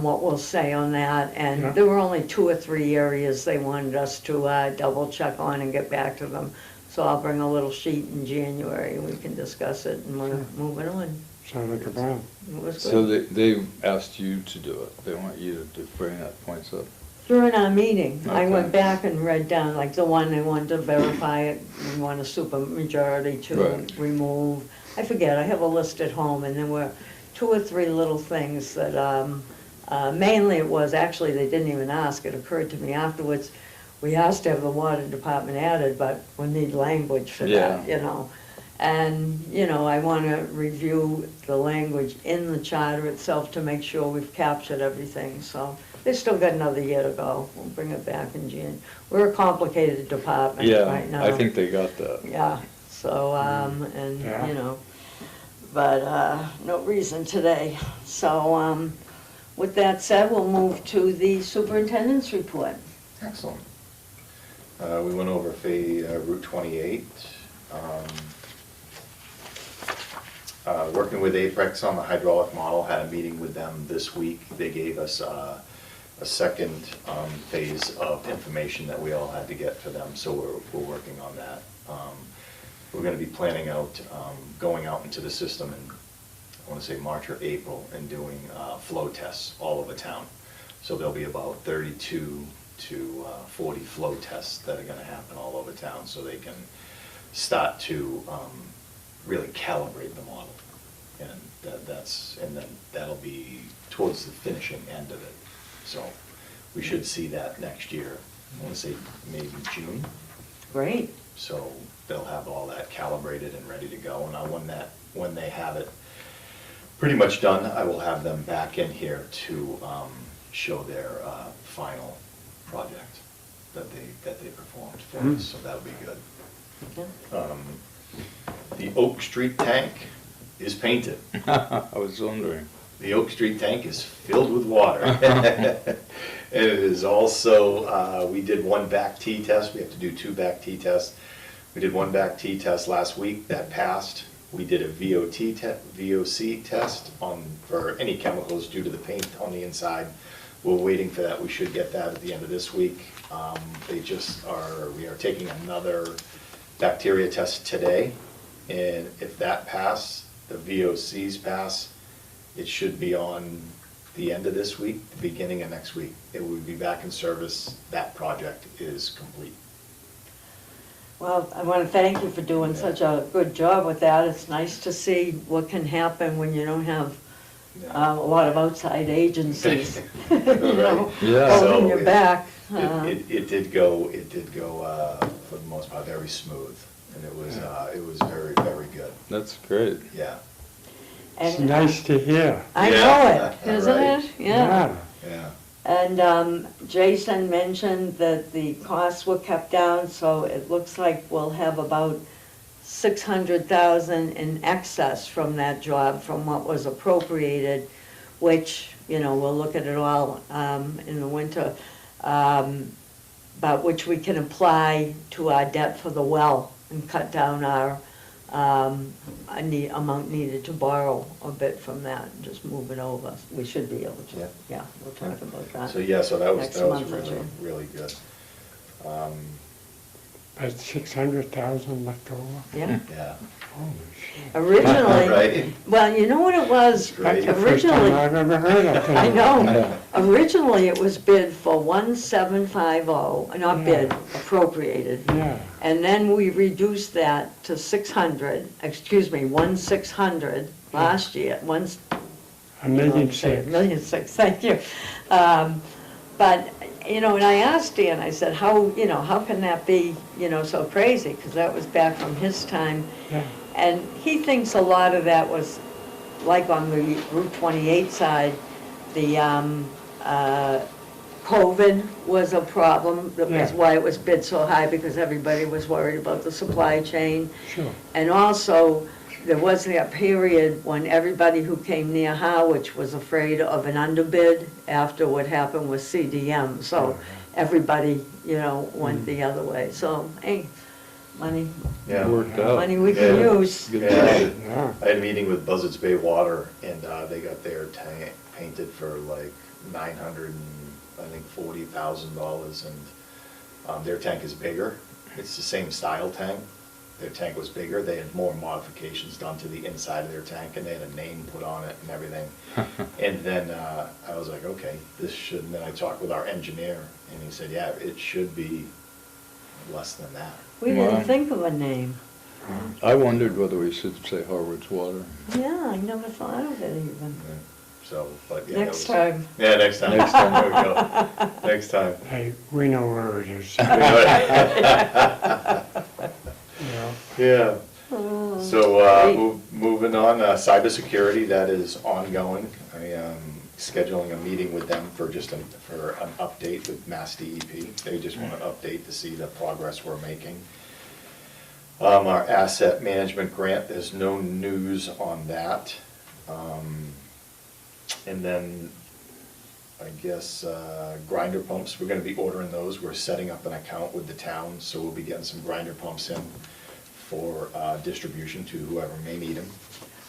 Speaker 1: what we'll say on that.
Speaker 5: Yeah.
Speaker 1: And there were only 2 or 3 areas they wanted us to double check on and get back to them. So I'll bring a little sheet in January and we can discuss it and we're moving on.
Speaker 5: sounds like a plan.
Speaker 1: It was
Speaker 2: So
Speaker 1: good.
Speaker 2: they asked you to do it, they want you to bring that points up.
Speaker 1: During our meeting, I
Speaker 2: Okay.
Speaker 1: went back and read down, like the one they wanted to verify it, we want a super majority to
Speaker 2: Right.
Speaker 1: remove. I forget, I have a list at home, and there were 2 or 3 little things that, mainly it was, actually, they didn't even ask, it occurred to me afterwards, we asked to have the water department added, but we need language for that,
Speaker 2: Yeah.
Speaker 1: And, I want to review the language in the charter itself to make sure we've captured everything, so they've still got another year to go. We'll bring it back in June. We're a complicated department right now.
Speaker 2: Yeah, I think they got that.
Speaker 1: Yeah, so,
Speaker 5: Yeah.
Speaker 1: but no reason today. So, with that said, we'll move to the superintendent's report.
Speaker 3: Excellent. We went over Route 28. Working with Apex on the hydraulic model, had a meeting with them this week. They gave us a second phase of information that we all had to get for them, so we're working on that. We're gonna be planning out, going out into the system in, I wanna say March or April, and doing flow tests all over town. So there'll be about 32 to 40 flow tests that are gonna happen all over town, so they can start to really calibrate the model. And and then that'll be towards the finishing end of it. So we should see that next year, I wanna say maybe June.
Speaker 1: Great.
Speaker 3: So they'll have all that calibrated and ready to go. And when they have it pretty much done, I will have them back in here to show their final project that they performed for us. So that'll be good.
Speaker 1: Okay.
Speaker 3: The Oak Street tank is painted.
Speaker 2: I was wondering.
Speaker 3: The Oak Street tank is filled with water. And it is also, we did one back T test, we have to do 2 back T tests. We did one back T test last week, that passed. We did a VOC test for any chemicals due to the paint on the inside. We're waiting for that, we should get that at the end of this week. We are taking another bacteria test today, and if that passes, the VOCs pass, it should be on the end of this week, the beginning of next week, it will be back in service. That project is complete.
Speaker 1: Well, I want to thank you for doing such a good job with that. It's nice to see what can happen when you don't have a lot of outside agencies, you know,
Speaker 2: Yeah.
Speaker 1: holding
Speaker 3: So
Speaker 1: your back.
Speaker 3: It did go, for the most part, very smooth, and it was very, very good,
Speaker 2: That's great.
Speaker 3: yeah.
Speaker 5: It's
Speaker 1: And
Speaker 5: nice to hear.
Speaker 1: I
Speaker 3: Yeah,
Speaker 1: know it, isn't
Speaker 3: right.
Speaker 1: it? Yeah.
Speaker 3: Yeah,
Speaker 1: And Jason mentioned that the costs were kept down, so it looks like we'll have about 600,000 in excess from that job, from what was appropriated, which, you know, we'll look at it all in the winter, but which we can apply to our debt for the well and cut down our amount needed to borrow a bit from that, and just move it over. We should be able to,
Speaker 3: Yeah.
Speaker 1: yeah, we'll talk about that.
Speaker 3: so yeah, so that was
Speaker 1: Next month or
Speaker 3: really,
Speaker 1: two.
Speaker 3: really good.
Speaker 5: But 600,000 left over?
Speaker 1: Yeah.
Speaker 3: Yeah.
Speaker 5: Holy shit.
Speaker 1: Originally,
Speaker 3: Right?
Speaker 1: well, you know what it was?
Speaker 3: That's
Speaker 5: That's the first time
Speaker 1: Originally,
Speaker 5: I've ever heard of that.
Speaker 1: I know,
Speaker 2: Yeah.
Speaker 1: originally it was bid for 1750, not bid, appropriated.
Speaker 5: Yeah,
Speaker 1: And then we reduced that to 600, 1,600 last year, once,
Speaker 5: $1,600,000.
Speaker 1: $1,600,000, thank you. But, you know, and I asked Dan, I said, how can that be, so crazy? Because that was back from his time.
Speaker 5: Yeah,
Speaker 1: And he thinks a lot of that was, like on the Route 28 side, the COVID was a problem. That was
Speaker 5: Yeah.
Speaker 1: why it was bid so high, because everybody was worried about the supply chain.
Speaker 5: sure.
Speaker 1: And also, there was that period when everybody who came near Harwich was afraid of an underbid after what happened with CDM. So everybody, went the other way. So, hey, money,
Speaker 3: Yeah.
Speaker 2: Worked out.
Speaker 1: money we can
Speaker 3: Yeah.
Speaker 1: use.
Speaker 2: Good
Speaker 3: Yeah.
Speaker 2: job.
Speaker 5: Yeah,
Speaker 3: I had a meeting with Buzzards Bay Water, and they got their tank painted for like $940,000, and their tank is bigger. It's the same style tank. Their tank was bigger. They had more modifications done to the inside of their tank, and they had a name put on it and everything. And then I was like, okay, this should. And then I talked with our engineer, and he said, yeah, it should be less than that.
Speaker 1: We
Speaker 2: Wow.
Speaker 1: didn't think of a name.
Speaker 2: I wondered whether we should say Harwich Water.
Speaker 1: Yeah, I never thought of it even.
Speaker 3: So, but yeah. that
Speaker 1: Next
Speaker 3: was-
Speaker 1: time.
Speaker 3: Yeah, next time.
Speaker 2: Next time.
Speaker 3: There we go. Next time.
Speaker 5: hey, we know where it is. Yeah,
Speaker 3: Yeah.
Speaker 1: Oh,
Speaker 3: So,
Speaker 1: great.
Speaker 3: moving on, cybersecurity, that is ongoing. I am scheduling a meeting with them for for an update with Mass DEP. They just want an update to see the progress we're making. Our asset management grant, there's no news on that. And then, I guess, grinder pumps, we're gonna be ordering those. We're setting up an account with the town, so we'll be getting some grinder pumps in for distribution to whoever may need them.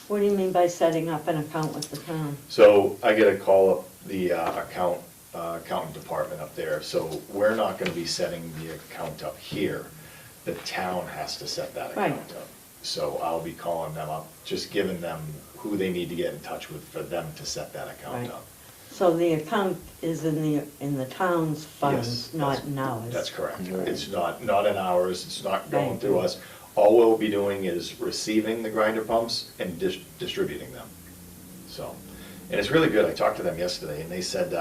Speaker 1: What do you mean by setting up an account with the town?
Speaker 3: So I get a call up the accountant department up there, so we're not gonna be setting the account up here. The town has to set that
Speaker 1: Right.
Speaker 3: account up. So I'll be calling them up, just giving them who they need to get in touch with for them to set that account
Speaker 1: Right.
Speaker 3: up.
Speaker 1: So the account is in the town's funds,
Speaker 3: Yes,
Speaker 1: not
Speaker 3: that's-
Speaker 1: in ours?
Speaker 3: That's correct.
Speaker 2: Right.
Speaker 3: It's not in ours, it's not going
Speaker 1: Right.
Speaker 3: through us. All we'll be doing is receiving the grinder pumps and distributing them. So, and it's really good. I talked to them yesterday, and they said,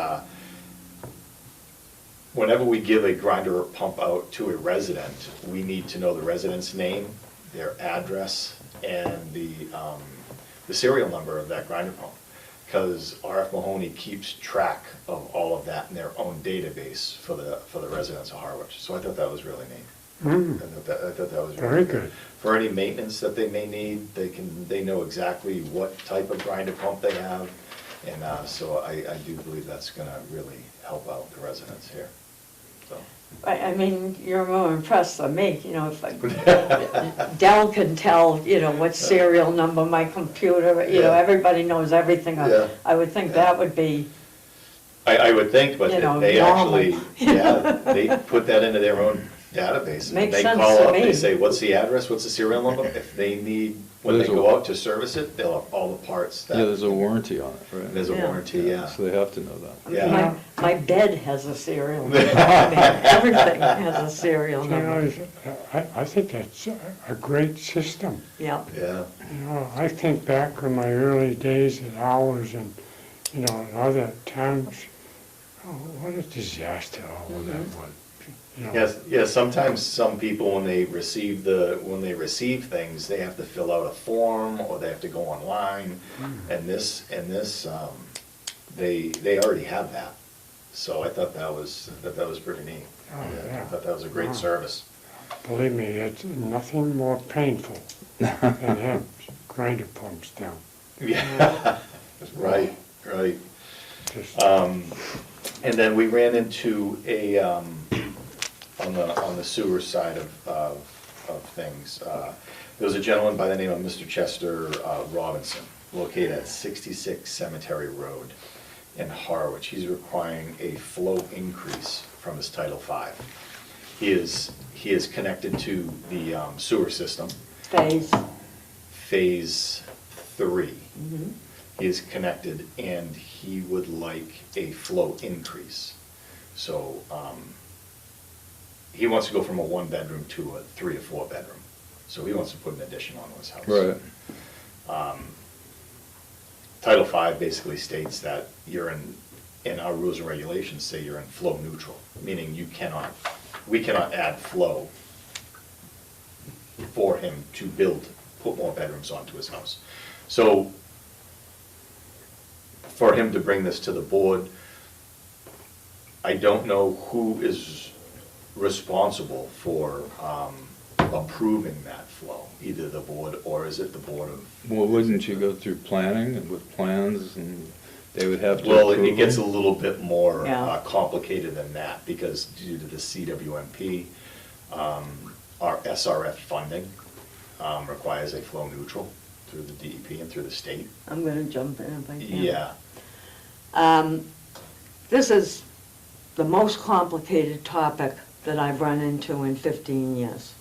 Speaker 3: whenever we give a grinder pump out to a resident, we need to know the resident's name, their address, and the serial number of that grinder pump. Because RF Mahoney keeps track of all of that in their own database for the residents of Harwich. So I thought that was really neat.
Speaker 5: Mm,
Speaker 3: I thought that was
Speaker 5: very
Speaker 3: really
Speaker 5: good.
Speaker 3: For any maintenance that they may need, they know exactly what type of grinder pump they have. And so I do believe that's gonna really help out the residents here, so.
Speaker 1: I mean, you're more impressed than me, if Dell can tell, what serial number my computer,
Speaker 3: Yeah.
Speaker 1: everybody knows everything.
Speaker 3: Yeah.
Speaker 1: I would think that would be,
Speaker 3: I would think, but they
Speaker 1: normal.
Speaker 3: actually, they put that into their own database.
Speaker 1: Makes
Speaker 3: They
Speaker 1: sense
Speaker 3: call
Speaker 1: to
Speaker 3: up, they
Speaker 1: me.
Speaker 3: say, what's the address, what's the serial number? If they need when they
Speaker 2: There's a-
Speaker 3: go out to service it, they'll have all the parts that.
Speaker 2: Yeah, there's a warranty on it, right?
Speaker 3: There's a
Speaker 1: Yeah.
Speaker 3: warranty, yeah.
Speaker 2: So they have to know that.
Speaker 3: Yeah.
Speaker 1: My bed has a serial number. I mean, everything has a serial
Speaker 5: You know,
Speaker 1: number.
Speaker 5: I think that's a great system.
Speaker 1: Yeah,
Speaker 3: Yeah,
Speaker 5: You know, I think back in my early days at Ours and, you know, in other towns, oh, what a disaster all of that was. You know.
Speaker 3: yes, yeah, sometimes some people, when they receive things, they have to fill out a form, or they have to go online, and they already have that. So I thought that was pretty neat.
Speaker 5: Oh,
Speaker 3: I
Speaker 5: yeah.
Speaker 3: thought that was a great
Speaker 5: Wow.
Speaker 3: service.
Speaker 5: Believe me, it's nothing more painful than have grinder pumps down.
Speaker 3: Yeah, right, right.
Speaker 5: Just,
Speaker 3: And then we ran into on the sewer side of things, there was a gentleman by the name of Mr. Chester Robinson, located at 66 Cemetery Road in Harwich. He's requiring a flow increase from his Title V. He is connected to the sewer system, Phase 3. He is connected, and he would like a flow increase. So, he wants to go from a 1-bedroom to a 3 or 4-bedroom. So he wants to put an addition on his house.
Speaker 2: Right.
Speaker 3: Title V basically states that you're in our rules and regulations say you're in flow neutral, meaning we cannot add flow for him to put more bedrooms onto his house. So, for him to bring this to the board, I don't know who is responsible for approving that flow, either the board, or is it the board of?
Speaker 2: Well, wouldn't you go through planning and with plans, and they would have to
Speaker 3: Well,
Speaker 2: approve
Speaker 3: it gets a
Speaker 2: them?
Speaker 3: little bit more
Speaker 1: Yeah.
Speaker 3: complicated than that, because due to the CWMP, our SRF funding requires a flow neutral through the DEP and through the state.
Speaker 1: I'm gonna jump in if I can.
Speaker 3: Yeah,
Speaker 1: This is the most complicated topic that I've run into in 15 years.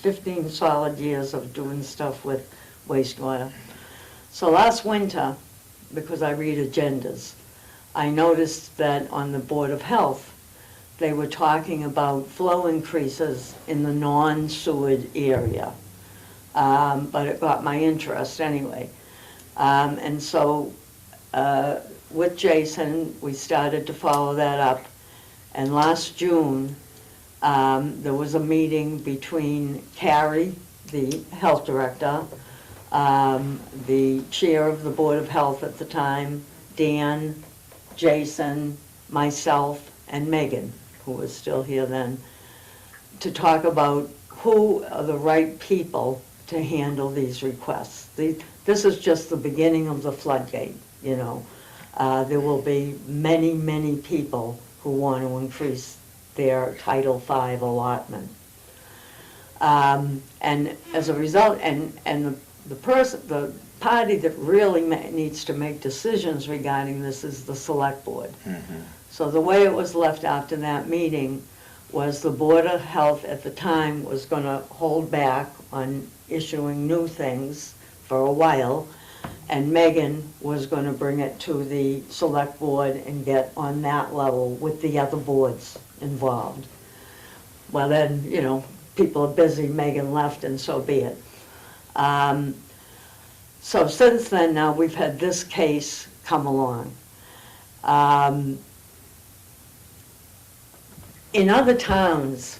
Speaker 1: 15 solid years of doing stuff with wastewater. So last winter, because I read agendas, I noticed that on the Board of Health, they were talking about flow increases in the non-sewered area. But it got my interest anyway. And so with Jason, we started to follow that up. And last June, there was a meeting between Carrie, the health director, the chair of the Board of Health at the time, Dan, Jason, myself, and Megan, who was still here then, to talk about who are the right people to handle these requests. This is just the beginning of the floodgate, you know. There will be many, many people who want to increase their Title V allotment. And as a result, and the party that really needs to make decisions regarding this is the Select Board. So the way it was left after that meeting was the Board of Health at the time was going to hold back on issuing new things for a while, and Megan was going to bring it to the Select Board and get on that level with the other boards involved. Well then, you know, people are busy, Megan left, and so be it. So since then, now we've had this case come along. In other towns,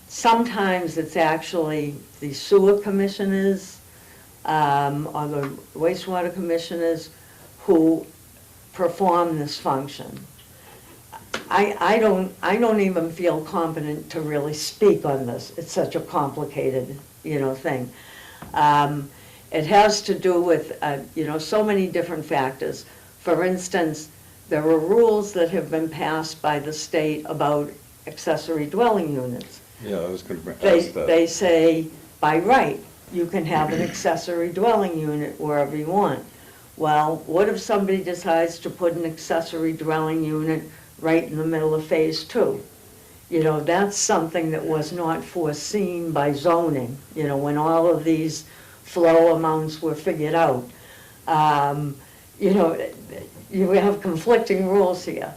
Speaker 1: sometimes it's actually the sewer commissioners or the wastewater commissioners who perform this function. I don't even feel competent to really speak on this. It's such a complicated, you know, thing. It has to do with, you know, so many different factors. For instance, there are rules that have been passed by the state about accessory dwelling units.
Speaker 2: Yeah, I was gonna ask that.
Speaker 1: They say, by right, you can have an accessory dwelling unit wherever you want. Well, what if somebody decides to put an accessory dwelling unit right in the middle of Phase 2? You know, that's something that was not foreseen by zoning. You know, when all of these flow amounts were figured out. You know, you have conflicting rules here.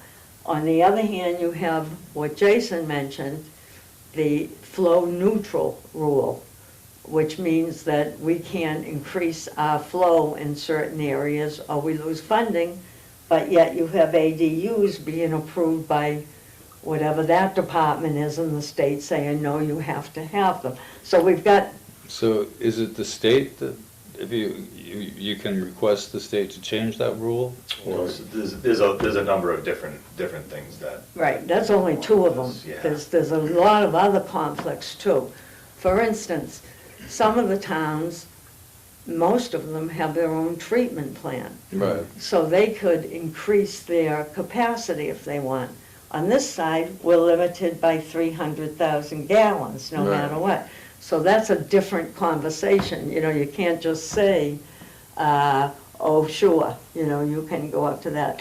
Speaker 1: On the other hand, you have what Jason mentioned, the flow neutral rule, which means that we can increase our flow in certain areas or we lose funding, but yet you have ADUs being approved by whatever that department is in the state saying, no, you have to have them. So we've got,
Speaker 2: So is it the state that, if you can request the state to change that rule? Or
Speaker 3: There's a number of different things that,
Speaker 1: right, that's only two of them.
Speaker 3: Yeah.
Speaker 1: There's a lot of other conflicts too. For instance, some of the towns, most of them have their own treatment plant.
Speaker 2: Right.
Speaker 1: So they could increase their capacity if they want. On this side, we're limited by 300,000 gallons, no
Speaker 2: Right.
Speaker 1: matter what. So that's a different conversation, you know, you can't just say, oh, sure, you know, you can go up to that.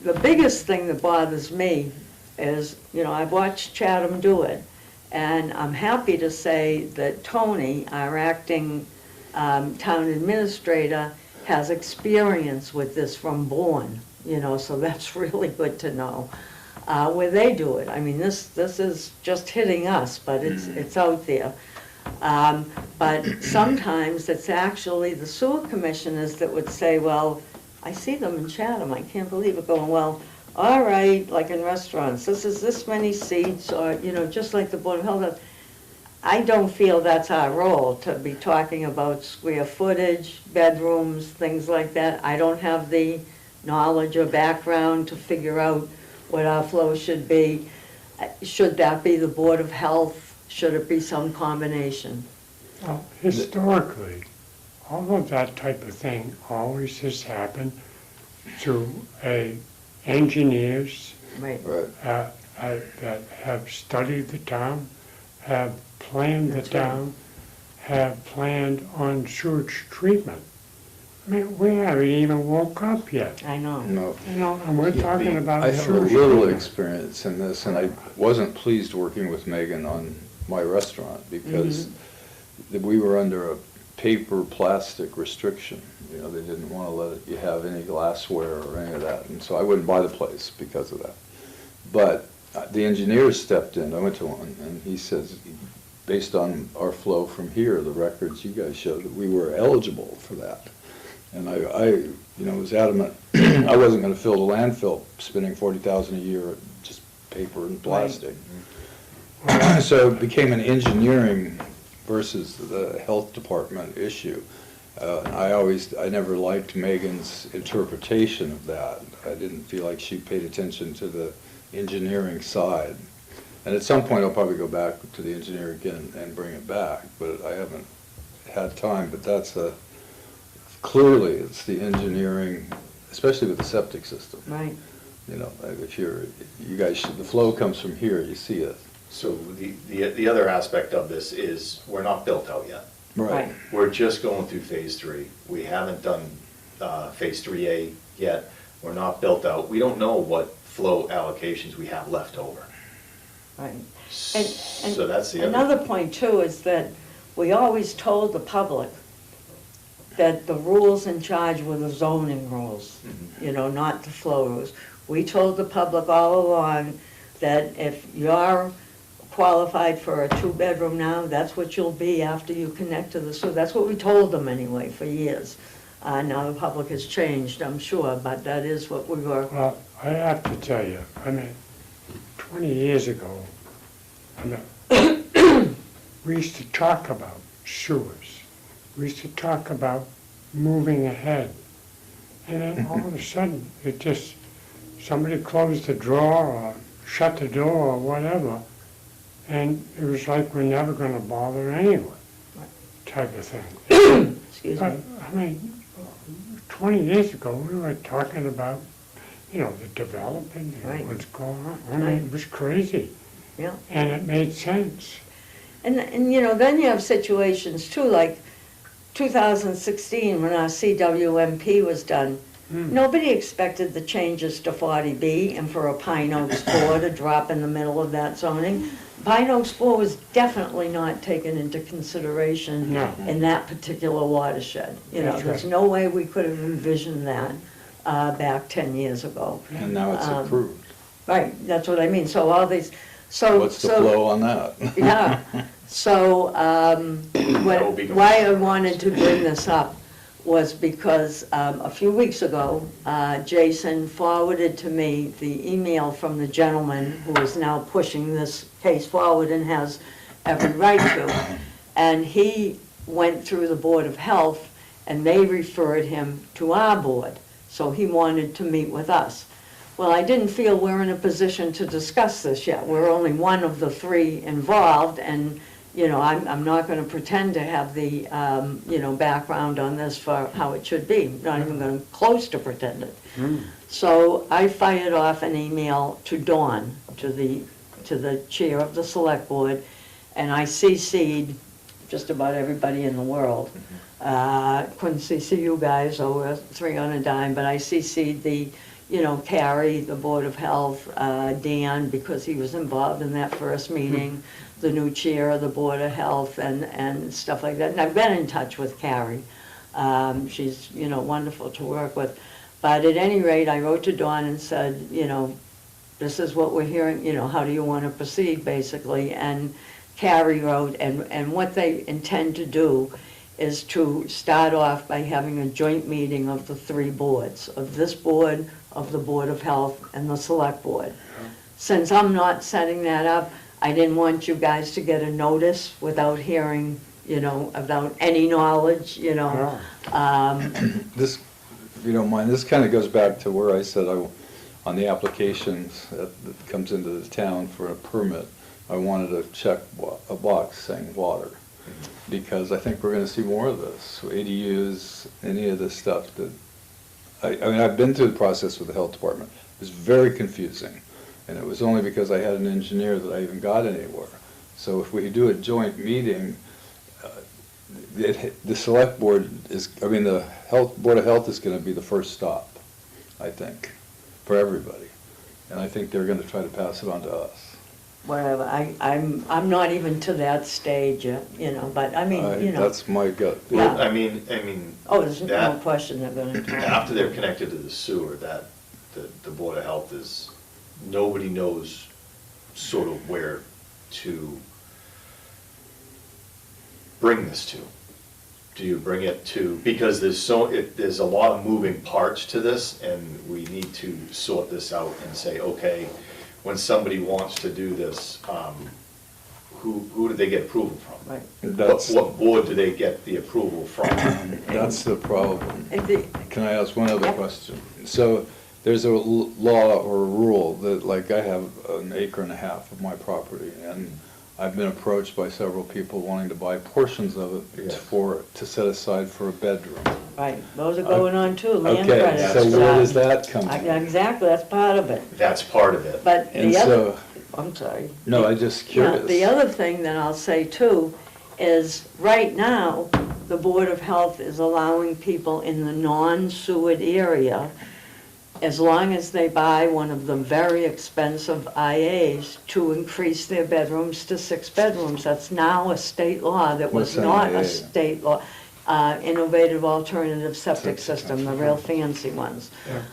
Speaker 1: The biggest thing that bothers me is, you know, I've watched Chatham do it, and I'm happy to say that Tony, our acting town administrator, has experience with this from Bourne, you know, so that's really good to know. Where they do it, I mean, this is just hitting us, but it's out there. But sometimes it's actually the sewer commissioners that would say, well, I see them in Chatham, I can't believe it, going, well, all right, like in restaurants, this is this many seats, or, you know, just like the Board of Health. I don't feel that's our role, to be talking about square footage, bedrooms, things like that. I don't have the knowledge or background to figure out what our flow should be. Should that be the Board of Health? Should it be some combination?
Speaker 5: Well, historically, all of that type of thing always has happened through engineers
Speaker 1: Right.
Speaker 2: Right.
Speaker 5: that have studied the town, have planned the
Speaker 1: That's right.
Speaker 5: town, have planned on sewage treatment. I mean, we haven't even woke up yet,
Speaker 1: I know.
Speaker 2: No.
Speaker 5: you know, and we're talking about
Speaker 2: I have a
Speaker 5: sewage
Speaker 2: little
Speaker 5: treatment.
Speaker 2: experience in this, and I wasn't pleased working with Megan on my restaurant because we were under a paper plastic restriction. You know, they didn't want to let you have any glassware or any of that, and so I wouldn't buy the place because of that. But the engineers stepped in, I went to one, and he says, based on our flow from here, the records you guys showed, that we were eligible for that. And I you know, was adamant, I wasn't gonna fill the landfill, spending $40,000 a year, just paper and plastic. So it became an engineering versus the health department issue. I never liked Megan's interpretation of that. I didn't feel like she paid attention to the engineering side. And at some point, I'll probably go back to the engineer again and bring it back, but I haven't had time. But clearly, it's the engineering, especially with the septic system.
Speaker 1: Right.
Speaker 2: You know, if you guys, the flow comes from here, you see it.
Speaker 3: so the other aspect of this is, we're not built out yet.
Speaker 1: Right.
Speaker 3: We're just going through phase 3. We haven't done phase 3A yet. We're not built out. We don't know what flow allocations we have left over.
Speaker 1: Right.
Speaker 3: So that's the other.
Speaker 1: Another point too is that we always told the public that the rules in charge were the zoning rules, you know, not the flow rules. We told the public all along that if you're qualified for a 2-bedroom now, that's what you'll be after you connect to the sewer. That's what we told them anyway for years. Now the public has changed, I'm sure, but that is what we were.
Speaker 5: Well, I have to tell you, I mean, 20 years ago, we used to talk about sewers. We used to talk about moving ahead. And then all of a sudden, somebody closed the drawer or shut the door or whatever, and it was like we're never going to bother anyone, type of thing.
Speaker 1: Excuse
Speaker 5: But,
Speaker 1: me.
Speaker 5: I mean, 20 years ago, we were talking about, you know, the development and
Speaker 1: Right.
Speaker 5: what's going on. I mean, it was crazy.
Speaker 1: Yeah.
Speaker 5: And it made sense.
Speaker 1: And you know, then you have situations too, like 2016, when our CWMP was done, Nobody expected the changes to 40B and for a Pine Oaks 4 to drop in the middle of that zoning. Pine Oaks 4 was definitely not taken into consideration
Speaker 5: No.
Speaker 1: in that particular watershed. You know,
Speaker 5: That's
Speaker 1: there's
Speaker 5: right.
Speaker 1: no way we could have envisioned that back 10 years ago.
Speaker 2: And now it's approved.
Speaker 1: Right, that's what I mean, so all these, so.
Speaker 2: What's the
Speaker 1: so-
Speaker 2: flow on that?
Speaker 1: Yeah, so,
Speaker 3: That will be going-
Speaker 1: why I wanted to bring this up was because a few weeks ago, Jason forwarded to me the email from the gentleman who is now pushing this case forward and has every right to. And he went through the Board of Health, and they referred him to our board, so he wanted to meet with us. Well, I didn't feel we're in a position to discuss this yet. We're only one of the three involved, and, you know, I'm not gonna pretend to have the, you know, background on this for how it should be. Not even gonna close to pretend it. So I fired off an email to Dawn, to the chair of the select board, and I CC'd just about everybody in the world. Couldn't CC you guys, so we're three on a dime, but I CC'd the, you know, Carrie, the Board of Health, Dan, because he was involved in that first meeting, the new chair of the Board of Health and stuff like that. And I've been in touch with Carrie. She's, you know, wonderful to work with. But at any rate, I wrote to Dawn and said, you know, this is what we're hearing, you know, how do you want to proceed, basically? And Carrie wrote, and what they intend to do is to start off by having a joint meeting of the three boards, of this board, of the Board of Health, and the Select Board. Since I'm not setting that up, I didn't want you guys to get a notice without hearing, you know, without any knowledge, you know.
Speaker 2: This, if you don't mind, this kind of goes back to where I said on the applications that comes into the town for a permit, I wanted to check a box saying water, because I think we're gonna see more of this, ADUs, any of this stuff that, I mean, I've been through the process with the health department. It was very confusing, and it was only because I had an engineer that I even got anywhere. So if we do a joint meeting, the select board is, I mean, the Board of Health is gonna be the first stop, I think, for everybody. And I think they're gonna try to pass it on to us.
Speaker 1: Whatever, I'm not even to that stage yet, you know, but I mean, you know.
Speaker 2: That's my gut.
Speaker 1: Yeah.
Speaker 3: I mean,
Speaker 1: Oh, there's no
Speaker 3: that-
Speaker 1: question they're gonna try.
Speaker 3: after they're connected to the sewer, that, the Board of Health is, nobody knows sort of where to bring this to. Do you bring it to, because there's a lot of moving parts to this, and we need to sort this out and say, okay, when somebody wants to do this, who do they get approval from?
Speaker 1: Right.
Speaker 3: What board do they get the approval from?
Speaker 2: That's the problem.
Speaker 1: And the-
Speaker 2: Can I ask one other
Speaker 1: Yep.
Speaker 2: question? So there's a law or a rule that, like, I have an acre and a half of my property, and I've been approached by several people wanting to buy portions of it
Speaker 3: Yeah.
Speaker 2: to set aside for a bedroom.
Speaker 1: Right, those are going on too, land
Speaker 2: Okay,
Speaker 1: credits.
Speaker 2: so where does that come from?
Speaker 1: Exactly, that's part of it.
Speaker 3: That's part of it.
Speaker 1: But
Speaker 2: And
Speaker 1: the other,
Speaker 2: so,
Speaker 1: I'm sorry.
Speaker 2: no, I'm just
Speaker 1: Yeah,
Speaker 2: curious.
Speaker 1: the other thing that I'll say too is, right now, the Board of Health is allowing people in the non-sewered area, as long as they buy one of the very expensive IAs, to increase their bedrooms to 6 bedrooms. That's now a state law that was
Speaker 2: What's an
Speaker 1: not
Speaker 2: IA?
Speaker 1: a state law. Innovative Alternative Septic System, the real fancy ones.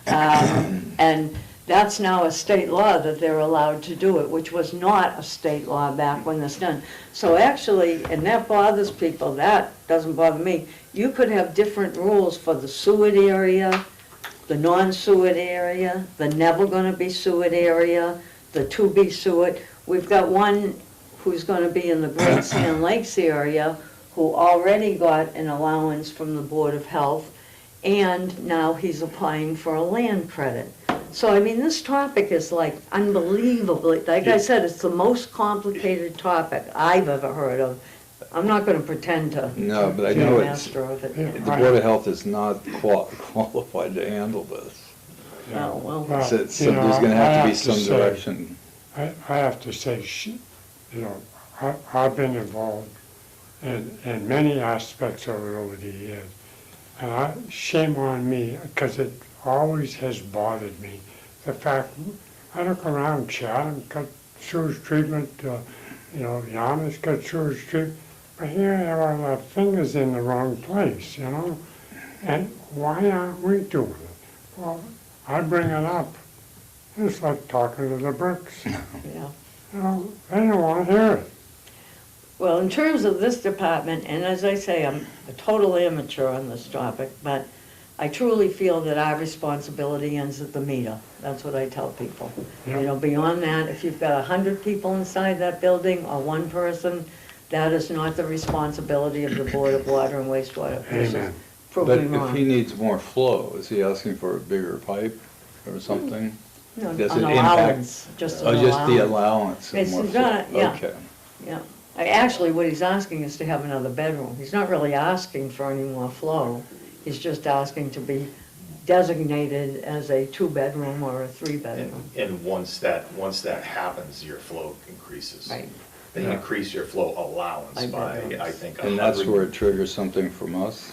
Speaker 1: And that's now a state law that they're allowed to do it, which was not a state law back when this done. So actually, and that bothers people, that doesn't bother me, you could have different rules for the sewered area, the non-sewered area, the never gonna be sewered area, the to be sewered. We've got one who's gonna be in the Great Sand Lakes area who already got an allowance from the Board of Health, and now he's applying for a land credit. So, I mean, this topic is like unbelievably, like I said, it's the most complicated topic I've ever heard of. I'm not gonna pretend to
Speaker 2: No, but I
Speaker 1: be a
Speaker 2: know it's,
Speaker 1: master of it.
Speaker 5: Yeah.
Speaker 2: the Board of Health is not qualified to handle this.
Speaker 1: Oh, well,
Speaker 5: Well,
Speaker 2: So
Speaker 5: you
Speaker 2: there's
Speaker 5: know,
Speaker 2: gonna
Speaker 5: I
Speaker 2: have to be
Speaker 5: have to
Speaker 2: some
Speaker 5: say-
Speaker 2: direction.
Speaker 5: I have to say, you know, I've been involved in many aspects of it over the years. And shame on me, because always has bothered me. The fact, I look around, Chatham got sewage treatment, Yarmouth's got sewage treatment, but here they have our fingers in the wrong place, And why aren't we doing it? Well, I bring it up. It's like talking to the bricks.
Speaker 1: Yeah.
Speaker 5: They don't want to hear it.
Speaker 1: Well, in terms of this department, and as I say, I'm a total amateur on this topic, but I truly feel that our responsibility ends at the meter. That's what I tell people.
Speaker 5: Yeah.
Speaker 1: Beyond that, if you've got 100 people inside that building or one person, that is not the responsibility of the Board of Water and Wastewater.
Speaker 5: Amen.
Speaker 1: Prove
Speaker 2: But
Speaker 1: me
Speaker 2: if
Speaker 1: wrong.
Speaker 2: he needs more flow, is he asking for a bigger pipe or something?
Speaker 1: No,
Speaker 2: Does
Speaker 1: an
Speaker 2: it impact-
Speaker 1: allowance, just an
Speaker 2: Oh, just the
Speaker 1: allowance.
Speaker 2: allowance of
Speaker 1: It's
Speaker 2: more
Speaker 1: not-
Speaker 2: flow?
Speaker 1: yeah.
Speaker 2: Okay.
Speaker 1: Yeah. Actually, what he's asking is to have another bedroom. He's not really asking for any more flow. He's just asking to be designated as a 2-bedroom or a 3-bedroom.
Speaker 3: And once that happens, your flow increases.
Speaker 1: Right.
Speaker 3: They
Speaker 2: Yeah.
Speaker 3: increase your flow allowance by, I think,
Speaker 2: And that's
Speaker 3: 100.
Speaker 2: where it triggers something from us?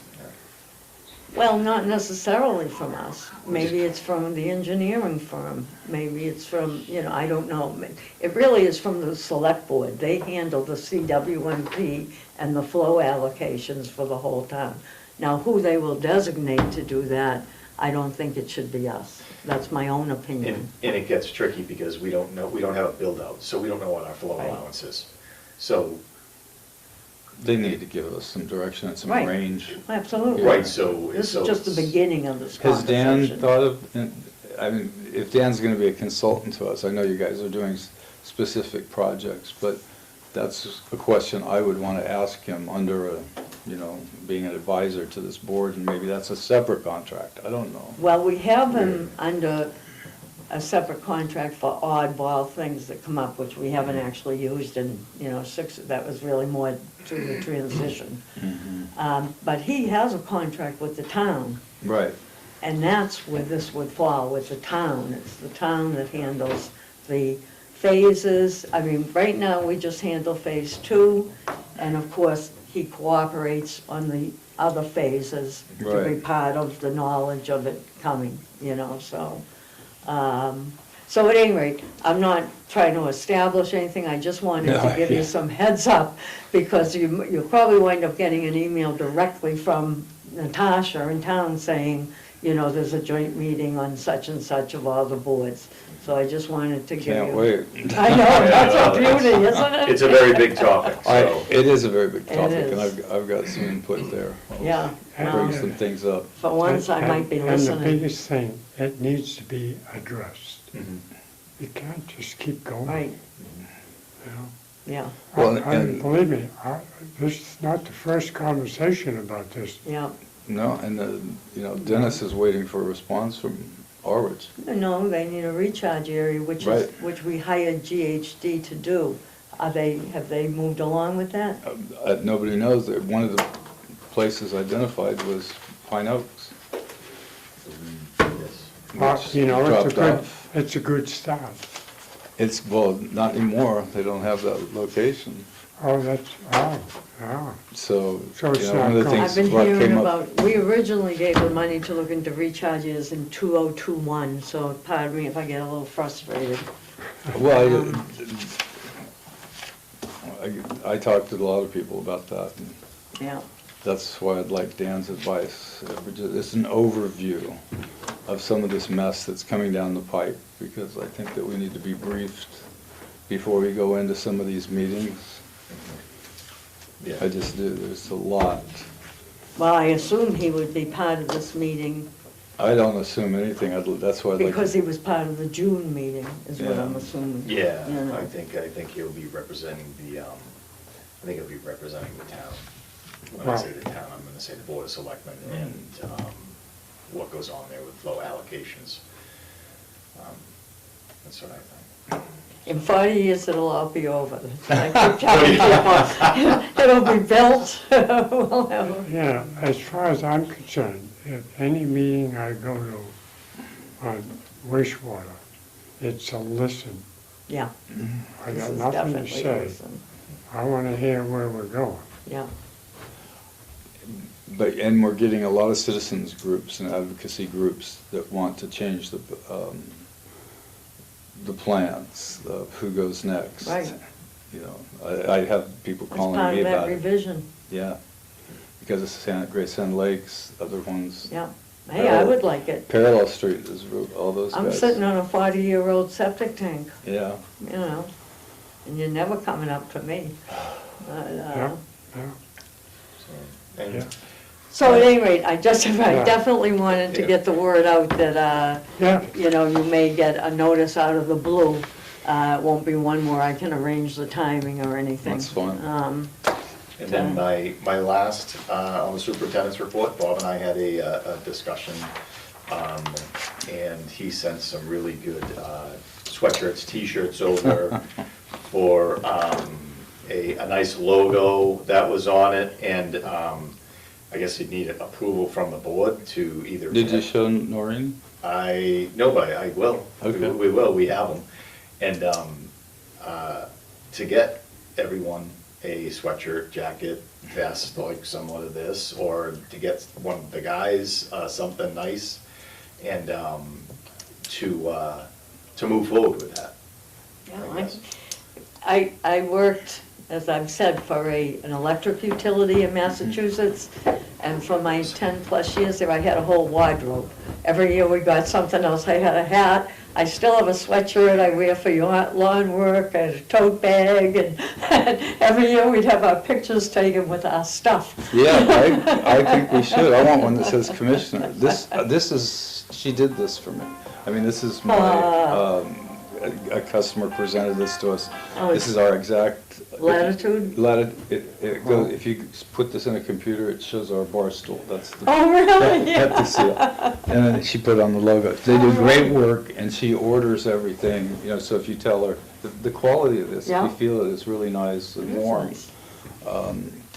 Speaker 1: Well, not necessarily from us. Maybe it's from the engineering firm. Maybe it's from, I don't know. It really is from the select board. They handle the CWMP and the flow allocations for the whole town. Now, who they will designate to do that, I don't think it should be us. That's my own opinion.
Speaker 3: And it gets tricky because we don't have a build-out, so we don't know what our flow
Speaker 1: Right.
Speaker 3: allowance is. So,
Speaker 2: They need to give us some direction and some
Speaker 1: Right.
Speaker 2: range.
Speaker 1: Absolutely.
Speaker 3: right, so.
Speaker 1: This
Speaker 3: so
Speaker 1: is just the
Speaker 3: it's-
Speaker 1: beginning of this
Speaker 2: Has Dan
Speaker 1: conversation.
Speaker 2: thought of, if Dan's gonna be a consultant to us, I know you guys are doing specific projects, but that's a question I would wanna ask him under being an advisor to this board, and maybe that's a separate contract, I don't know.
Speaker 1: Well, we have him under a separate contract for oddball things that come up, which we haven't actually used in, that was really more through the transition. But he has a contract with the town,
Speaker 2: Right,
Speaker 1: and that's where this would fall, with the town. It's the town that handles the phases. Right now, we just handle phase 2, and of course, he cooperates on the other phases to be
Speaker 2: Right.
Speaker 1: part of the knowledge of it coming, so. So at any rate, I'm not trying to establish anything, I just wanted
Speaker 2: No,
Speaker 1: to give you
Speaker 2: yeah.
Speaker 1: some heads up, because you'll probably wind up getting an email directly from Natasha in town saying, there's a joint meeting on such and such of all the boards. So I just wanted to give you.
Speaker 2: can't wait.
Speaker 1: I know, that's a beauty, isn't it?
Speaker 3: It's a very big topic, so.
Speaker 2: It is a very big
Speaker 1: It
Speaker 2: topic, and
Speaker 1: is.
Speaker 2: I've got some input there. I'll
Speaker 1: Yeah,
Speaker 2: Bring
Speaker 1: well,
Speaker 2: some things up.
Speaker 1: for once I might be
Speaker 5: And the
Speaker 1: listening.
Speaker 5: biggest thing, it needs to be addressed.
Speaker 3: Mhm.
Speaker 5: You can't just keep going.
Speaker 1: Right,
Speaker 5: you know.
Speaker 1: yeah,
Speaker 2: Well,
Speaker 5: And believe me, this is not the first conversation about this.
Speaker 1: yeah.
Speaker 2: No, and, Dennis is waiting for a response from Harwich.
Speaker 1: No, they need a recharge area, which
Speaker 2: Right.
Speaker 1: which we hired GHD to do. Have they moved along with that?
Speaker 2: Nobody knows that one of the places identified was Pine Oaks.
Speaker 3: Yes.
Speaker 2: which
Speaker 5: It's
Speaker 2: dropped off.
Speaker 5: a good start.
Speaker 2: Not anymore, they don't have that location.
Speaker 5: Yeah.
Speaker 2: So,
Speaker 5: So it's
Speaker 2: one of the
Speaker 5: not
Speaker 2: things
Speaker 1: I've been
Speaker 2: what
Speaker 1: hearing
Speaker 2: came up.
Speaker 1: about, we originally gave the money to look into recharges in 2021, so pardon me if I get a little frustrated.
Speaker 2: Well, I talked to a lot of people about that, and
Speaker 1: Yeah,
Speaker 2: that's why I'd like Dan's advice. It's an overview of some of this mess that's coming down the pipe, because I think that we need to be briefed before we go into some of these meetings.
Speaker 3: Yeah.
Speaker 2: I just do, there's a lot.
Speaker 1: well, I assume he would be part of this meeting
Speaker 2: I don't assume anything, that's why I'd like.
Speaker 1: because he was part of the June meeting, is what
Speaker 2: Yeah.
Speaker 1: I'm assuming.
Speaker 3: Yeah,
Speaker 1: You know.
Speaker 3: I think he'll be representing the town. When I
Speaker 5: Wow.
Speaker 3: say the town, I'm gonna say the Board of Selectmen and, what goes on there with flow allocations. That's what I think.
Speaker 1: In 40 years, it'll all be over. I keep telling people, it'll be built, we'll have,
Speaker 5: Yeah, as far as I'm concerned, if any meeting I go to on wastewater, it's a listen.
Speaker 1: yeah.
Speaker 5: I
Speaker 1: This
Speaker 5: got
Speaker 1: is
Speaker 5: nothing to
Speaker 1: definitely
Speaker 5: say.
Speaker 1: listen.
Speaker 5: I want to hear where we're going.
Speaker 1: Yeah,
Speaker 2: and we're getting a lot of citizens groups and advocacy groups that want to change the plans of who goes next.
Speaker 1: Right.
Speaker 2: You know, I have people
Speaker 1: That's
Speaker 2: calling
Speaker 1: part
Speaker 2: me
Speaker 1: of that
Speaker 2: about it.
Speaker 1: revision,
Speaker 2: Yeah, because it's Great Sand Lakes, other ones.
Speaker 1: yeah. Hey, I would like it.
Speaker 2: Parallel Street is all those guys.
Speaker 1: I'm sitting on a 40-year-old septic tank,
Speaker 2: Yeah,
Speaker 1: you know, and you're never coming up to me. But,
Speaker 5: Yeah, yeah.
Speaker 3: So, and
Speaker 5: Yeah.
Speaker 1: So at any rate, I
Speaker 5: Yeah.
Speaker 1: definitely wanted to get the word out that,
Speaker 5: Yeah,
Speaker 1: you know, you may get a notice out of the blue. It won't be one where I can arrange the timing or anything.
Speaker 2: That's fine.
Speaker 3: And then my last, on the superintendent's report, Bob and I had a discussion, and he sent some really good sweatshirts, T-shirts over for a nice logo that was on it, and I guess you'd need approval from the board to either.
Speaker 2: did you show Noreen?
Speaker 3: No, but I will.
Speaker 2: Okay.
Speaker 3: We will, we have them. And to get everyone a sweatshirt, jacket, vest, like similar to this, or to get one of the guys something nice, and to move forward with that.
Speaker 1: Yeah, I worked, as I've said, for an electric utility in Massachusetts, and for my 10-plus years there, I had a whole wardrobe. Every year we got something else. I had a hat, I still have a sweatshirt I wear for lawn work, and a tote bag, and every year we'd have our pictures taken with our stuff.
Speaker 2: Yeah, I think we should. I want one that says Commissioner. This is, she did this for me. I mean, this is my, a customer presented this to us.
Speaker 1: Oh,
Speaker 2: This is our exact.
Speaker 1: Latitude?
Speaker 2: It goes, if you put this in a computer, it shows our bar stool. That's the.
Speaker 1: Oh, really?
Speaker 2: Have to see it. And then she put on the logo. They do great work, and she orders everything, you know, so if you tell her, the quality of this, if
Speaker 1: Yeah.
Speaker 2: you feel it, is really nice and
Speaker 1: That's
Speaker 2: warm.
Speaker 1: nice.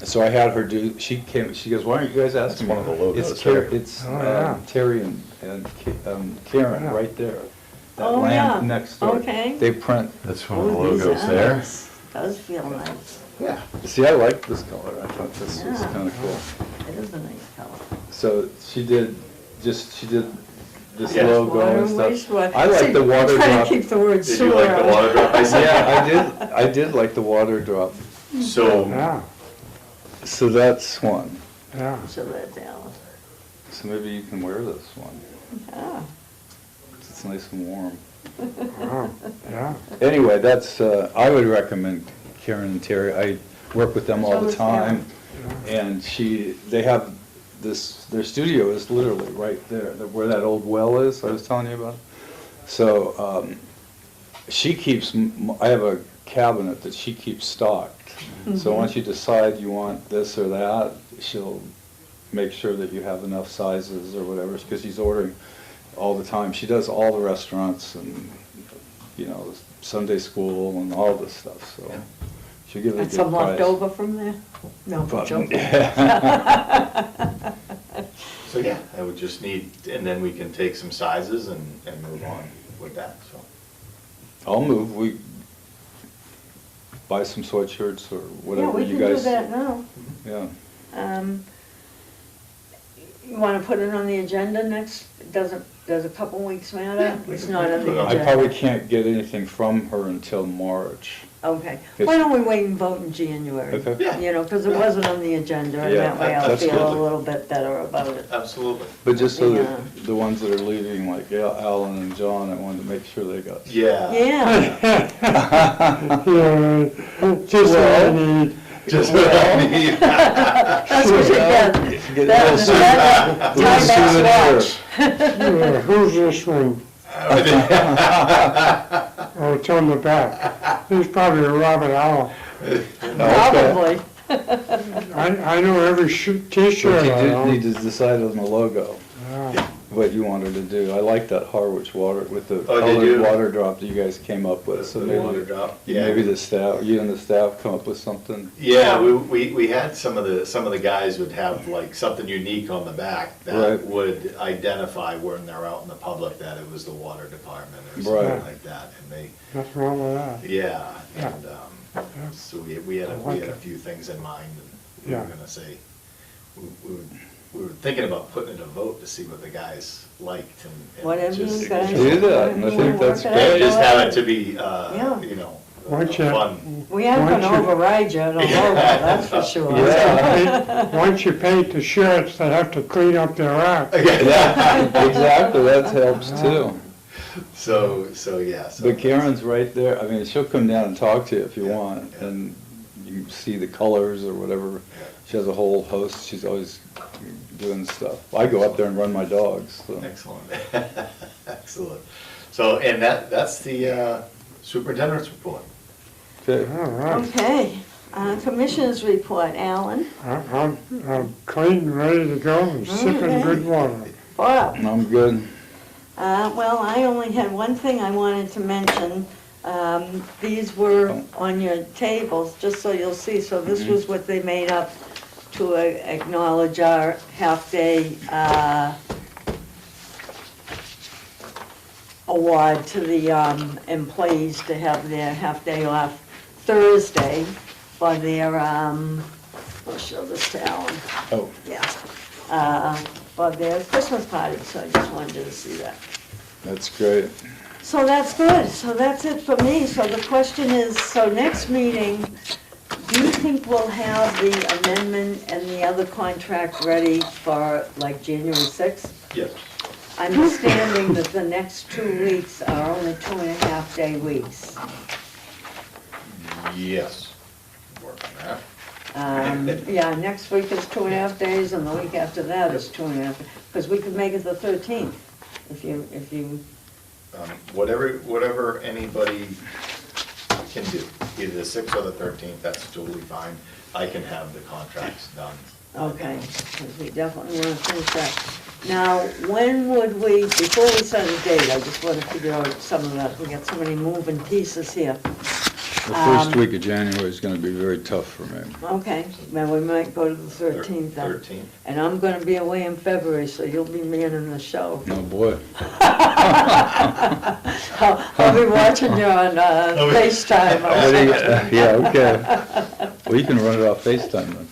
Speaker 2: So I had her do, she goes, why aren't you guys asking me?
Speaker 3: That's one of the logos
Speaker 2: It's
Speaker 3: there.
Speaker 2: It's
Speaker 5: Oh, yeah.
Speaker 2: Terry and Karen,
Speaker 5: Yeah.
Speaker 2: right there. That
Speaker 1: Oh,
Speaker 2: land
Speaker 1: yeah.
Speaker 2: next door.
Speaker 1: Okay.
Speaker 2: They print,
Speaker 6: That's one of the
Speaker 1: Oh, these
Speaker 6: logos
Speaker 1: are
Speaker 6: there.
Speaker 1: nice. Does feel nice.
Speaker 3: Yeah.
Speaker 2: see, I like this color. I thought this was
Speaker 1: Yeah.
Speaker 2: kind of cool.
Speaker 1: It is a nice color.
Speaker 2: So she did this
Speaker 3: Yeah.
Speaker 2: logo
Speaker 1: Water
Speaker 2: and
Speaker 1: and
Speaker 2: stuff.
Speaker 1: wastewater.
Speaker 2: I like the water
Speaker 1: I'm trying
Speaker 2: drop.
Speaker 1: to keep the word
Speaker 3: Did you
Speaker 1: sewer
Speaker 3: like the
Speaker 1: out.
Speaker 3: water drop I sent?
Speaker 2: Yeah, I did like the water drop.
Speaker 3: So,
Speaker 5: yeah,
Speaker 2: So that's one.
Speaker 5: yeah.
Speaker 1: So that's Alice.
Speaker 2: So maybe you can wear this one.
Speaker 1: Ah,
Speaker 2: 'Cause it's nice and warm.
Speaker 5: Wow, yeah.
Speaker 2: Anyway, that's, I would recommend Karen and Terry. I work with them all
Speaker 1: So
Speaker 2: the
Speaker 1: does
Speaker 2: time. And they have this, their studio is literally right there, where that old well is I was telling you about. So she keeps, I have a cabinet that she keeps stocked. So once you decide you want this or that, she'll make sure that you have enough sizes or whatever, because she's ordering all the time. She does all the restaurants and, you know, Sunday school and all this stuff, so she'll give it a
Speaker 1: and
Speaker 2: good
Speaker 1: some left
Speaker 2: price.
Speaker 1: over from there? No, I'm
Speaker 2: But-
Speaker 1: joking.
Speaker 3: so yeah, I would just need, and then we can take some sizes and move on with that, so.
Speaker 2: I'll move, we buy some sweatshirts or
Speaker 1: Yeah,
Speaker 2: whatever
Speaker 1: we
Speaker 2: you
Speaker 1: can do
Speaker 2: guys.
Speaker 1: that now.
Speaker 2: Yeah,
Speaker 1: You want to put it on the agenda next, does a couple weeks matter?
Speaker 3: we
Speaker 1: It's
Speaker 3: can
Speaker 1: not on
Speaker 3: put it
Speaker 1: the
Speaker 3: on.
Speaker 2: I
Speaker 1: agenda.
Speaker 2: probably can't get anything from her until March.
Speaker 1: Okay,
Speaker 2: Yes.
Speaker 1: why don't we wait and vote in January?
Speaker 2: Okay.
Speaker 3: Yeah.
Speaker 1: You know, because it wasn't on the agenda, and
Speaker 2: Yeah,
Speaker 1: that way I'll
Speaker 2: that's
Speaker 1: feel a
Speaker 2: good.
Speaker 1: little bit better about it.
Speaker 3: Absolutely.
Speaker 2: But just so
Speaker 1: Yeah.
Speaker 2: that the ones that are leaving, like Alan and John, I wanted to make sure they got.
Speaker 3: Yeah.
Speaker 1: Yeah,
Speaker 5: Yeah, just what I need.
Speaker 3: Just what I need.
Speaker 1: that's what you get.
Speaker 2: Get a
Speaker 1: That-
Speaker 2: little
Speaker 1: that-
Speaker 2: little
Speaker 1: Timex
Speaker 2: souvenir.
Speaker 1: watch.
Speaker 5: Yeah, who's this one? Oh, it's on the back. He's probably a Robert Owl.
Speaker 1: Probably.
Speaker 5: I know every
Speaker 2: But
Speaker 5: T-shirt
Speaker 2: you
Speaker 5: I
Speaker 2: did
Speaker 5: own.
Speaker 2: need to decide on the logo,
Speaker 5: Yeah.
Speaker 2: what you wanted to do. I like that Harwich water with the
Speaker 3: Oh, did you?
Speaker 2: colored water drop that you guys came up with, so
Speaker 3: The water drop, yeah.
Speaker 2: maybe the staff, you and the staff come up with something.
Speaker 3: Yeah, we had some of the guys would have like something unique on the back that
Speaker 2: Right.
Speaker 3: would identify when they're out in the public that it was the water department or
Speaker 2: Right.
Speaker 3: something like that. And
Speaker 5: Nothing wrong with that.
Speaker 3: yeah,
Speaker 5: Yeah.
Speaker 3: and so we had
Speaker 5: I like
Speaker 3: a
Speaker 5: it.
Speaker 3: few things in mind, and we
Speaker 5: Yeah.
Speaker 3: were gonna say, we were thinking about putting it a vote to see what the guys liked and
Speaker 1: Whatever
Speaker 3: just.
Speaker 1: you guys.
Speaker 2: Do that, and I think that's
Speaker 1: Work it out.
Speaker 2: great.
Speaker 3: Just have it to be,
Speaker 1: Yeah.
Speaker 3: you know,
Speaker 5: Once you-
Speaker 3: fun.
Speaker 1: We aren't
Speaker 5: Once
Speaker 1: gonna
Speaker 5: you-
Speaker 1: override you, I don't know that, that's for sure.
Speaker 2: Yeah.
Speaker 5: Once you paint the shirts, they have to clean up their act.
Speaker 2: Yeah, exactly, that helps too.
Speaker 3: So, yeah. So
Speaker 2: But Karen's right there, I mean, she'll come down and talk to you if you
Speaker 3: Yeah,
Speaker 2: want,
Speaker 3: yeah.
Speaker 2: and you can see the colors or whatever.
Speaker 3: Yeah.
Speaker 2: She has a whole host, she's always doing stuff. I go up there and run my dogs, so.
Speaker 3: Excellent, excellent. So, and that's the superintendent's report.
Speaker 2: Okay.
Speaker 5: All right.
Speaker 1: Okay, commissioners report, Alan.
Speaker 5: I'm clean and ready to go and sipping good water.
Speaker 1: Bob.
Speaker 2: I'm good.
Speaker 1: Well, I only had one thing I wanted to mention. These were on your tables, just so you'll see. So this was what they made up to acknowledge our half-day award to the employees to have their half-day off Thursday for their, I'll show this to Alan.
Speaker 2: Oh,
Speaker 1: Yeah, for their Christmas party, so I just wanted you to see that.
Speaker 2: that's great.
Speaker 1: So that's good, so that's it for me. So the question is, so next meeting, do you think we'll have the amendment and the other contract ready for like January 6th?
Speaker 3: Yes.
Speaker 1: Understanding that the next 2 weeks are only 2.5-day weeks.
Speaker 3: Yes. Work on that.
Speaker 1: Yeah, next week is 2.5 days, and the week after that is 2.5, because we could make it the 13th, if you,
Speaker 3: Whatever anybody can do, either the 6th or the 13th, that's totally fine. I can have the contracts done.
Speaker 1: okay, because we definitely want to finish that. Now, when would we, before we set a date, I just want to figure out some of that, we got so many moving pieces here.
Speaker 2: The first week of January is gonna be very tough for me.
Speaker 1: Okay, then we might go to the 13th then.
Speaker 3: 13th.
Speaker 1: And I'm gonna be away in February, so you'll be manning the show.
Speaker 2: Oh, boy.
Speaker 1: I'll be watching you on FaceTime.
Speaker 2: Yeah, okay. Well, you can run it off FaceTime then.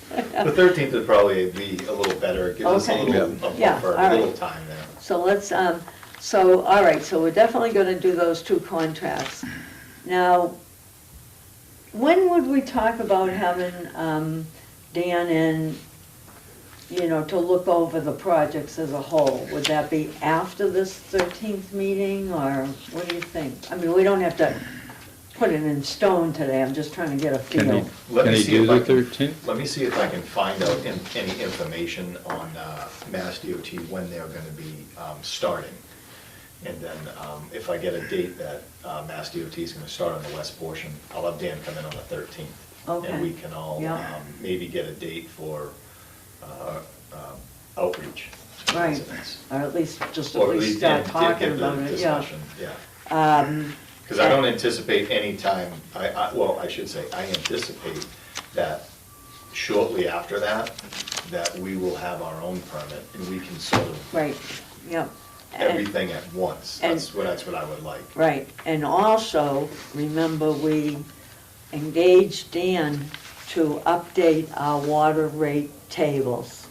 Speaker 3: The 13th would probably be a little better, give us a
Speaker 1: Okay.
Speaker 3: little,
Speaker 1: Yeah,
Speaker 3: buffer,
Speaker 1: all
Speaker 3: a little
Speaker 1: right.
Speaker 3: time there.
Speaker 1: So let's, all right, so we're definitely gonna do those two contracts. Now, when would we talk about having Dan in, to look over the projects as a whole? Would that be after this 13th meeting, or what do you think? I mean, we don't have to put it in stone today, I'm just trying to get a
Speaker 2: Can
Speaker 1: feel.
Speaker 2: he,
Speaker 3: Let
Speaker 2: can
Speaker 3: me
Speaker 2: he
Speaker 3: see
Speaker 2: do
Speaker 3: if I
Speaker 2: the
Speaker 3: can-
Speaker 2: 13th?
Speaker 3: Let me see if I can find out any information on Mass DOT when they're gonna be starting. And then if I get a date that Mass DOT is gonna start on the west portion, I'll have Dan come in on the 13th.
Speaker 1: Okay.
Speaker 3: And we can all
Speaker 1: Yeah.
Speaker 3: maybe get a date for outreach. to
Speaker 1: Right.
Speaker 3: residents.
Speaker 1: Or at least, just
Speaker 3: Or
Speaker 1: at
Speaker 3: at
Speaker 1: least
Speaker 3: least
Speaker 1: start
Speaker 3: get
Speaker 1: talking
Speaker 3: the
Speaker 1: about it, yeah.
Speaker 3: discussion, yeah. Because I
Speaker 1: Yeah.
Speaker 3: don't anticipate any time, well, I should say, I anticipate that shortly after that, that we will have our own permit and we can sort of
Speaker 1: Right, yep. And-
Speaker 3: everything at once.
Speaker 1: and-
Speaker 3: That's what I would like.
Speaker 1: Right, and also, remember, we engaged Dan to update our water rate tables.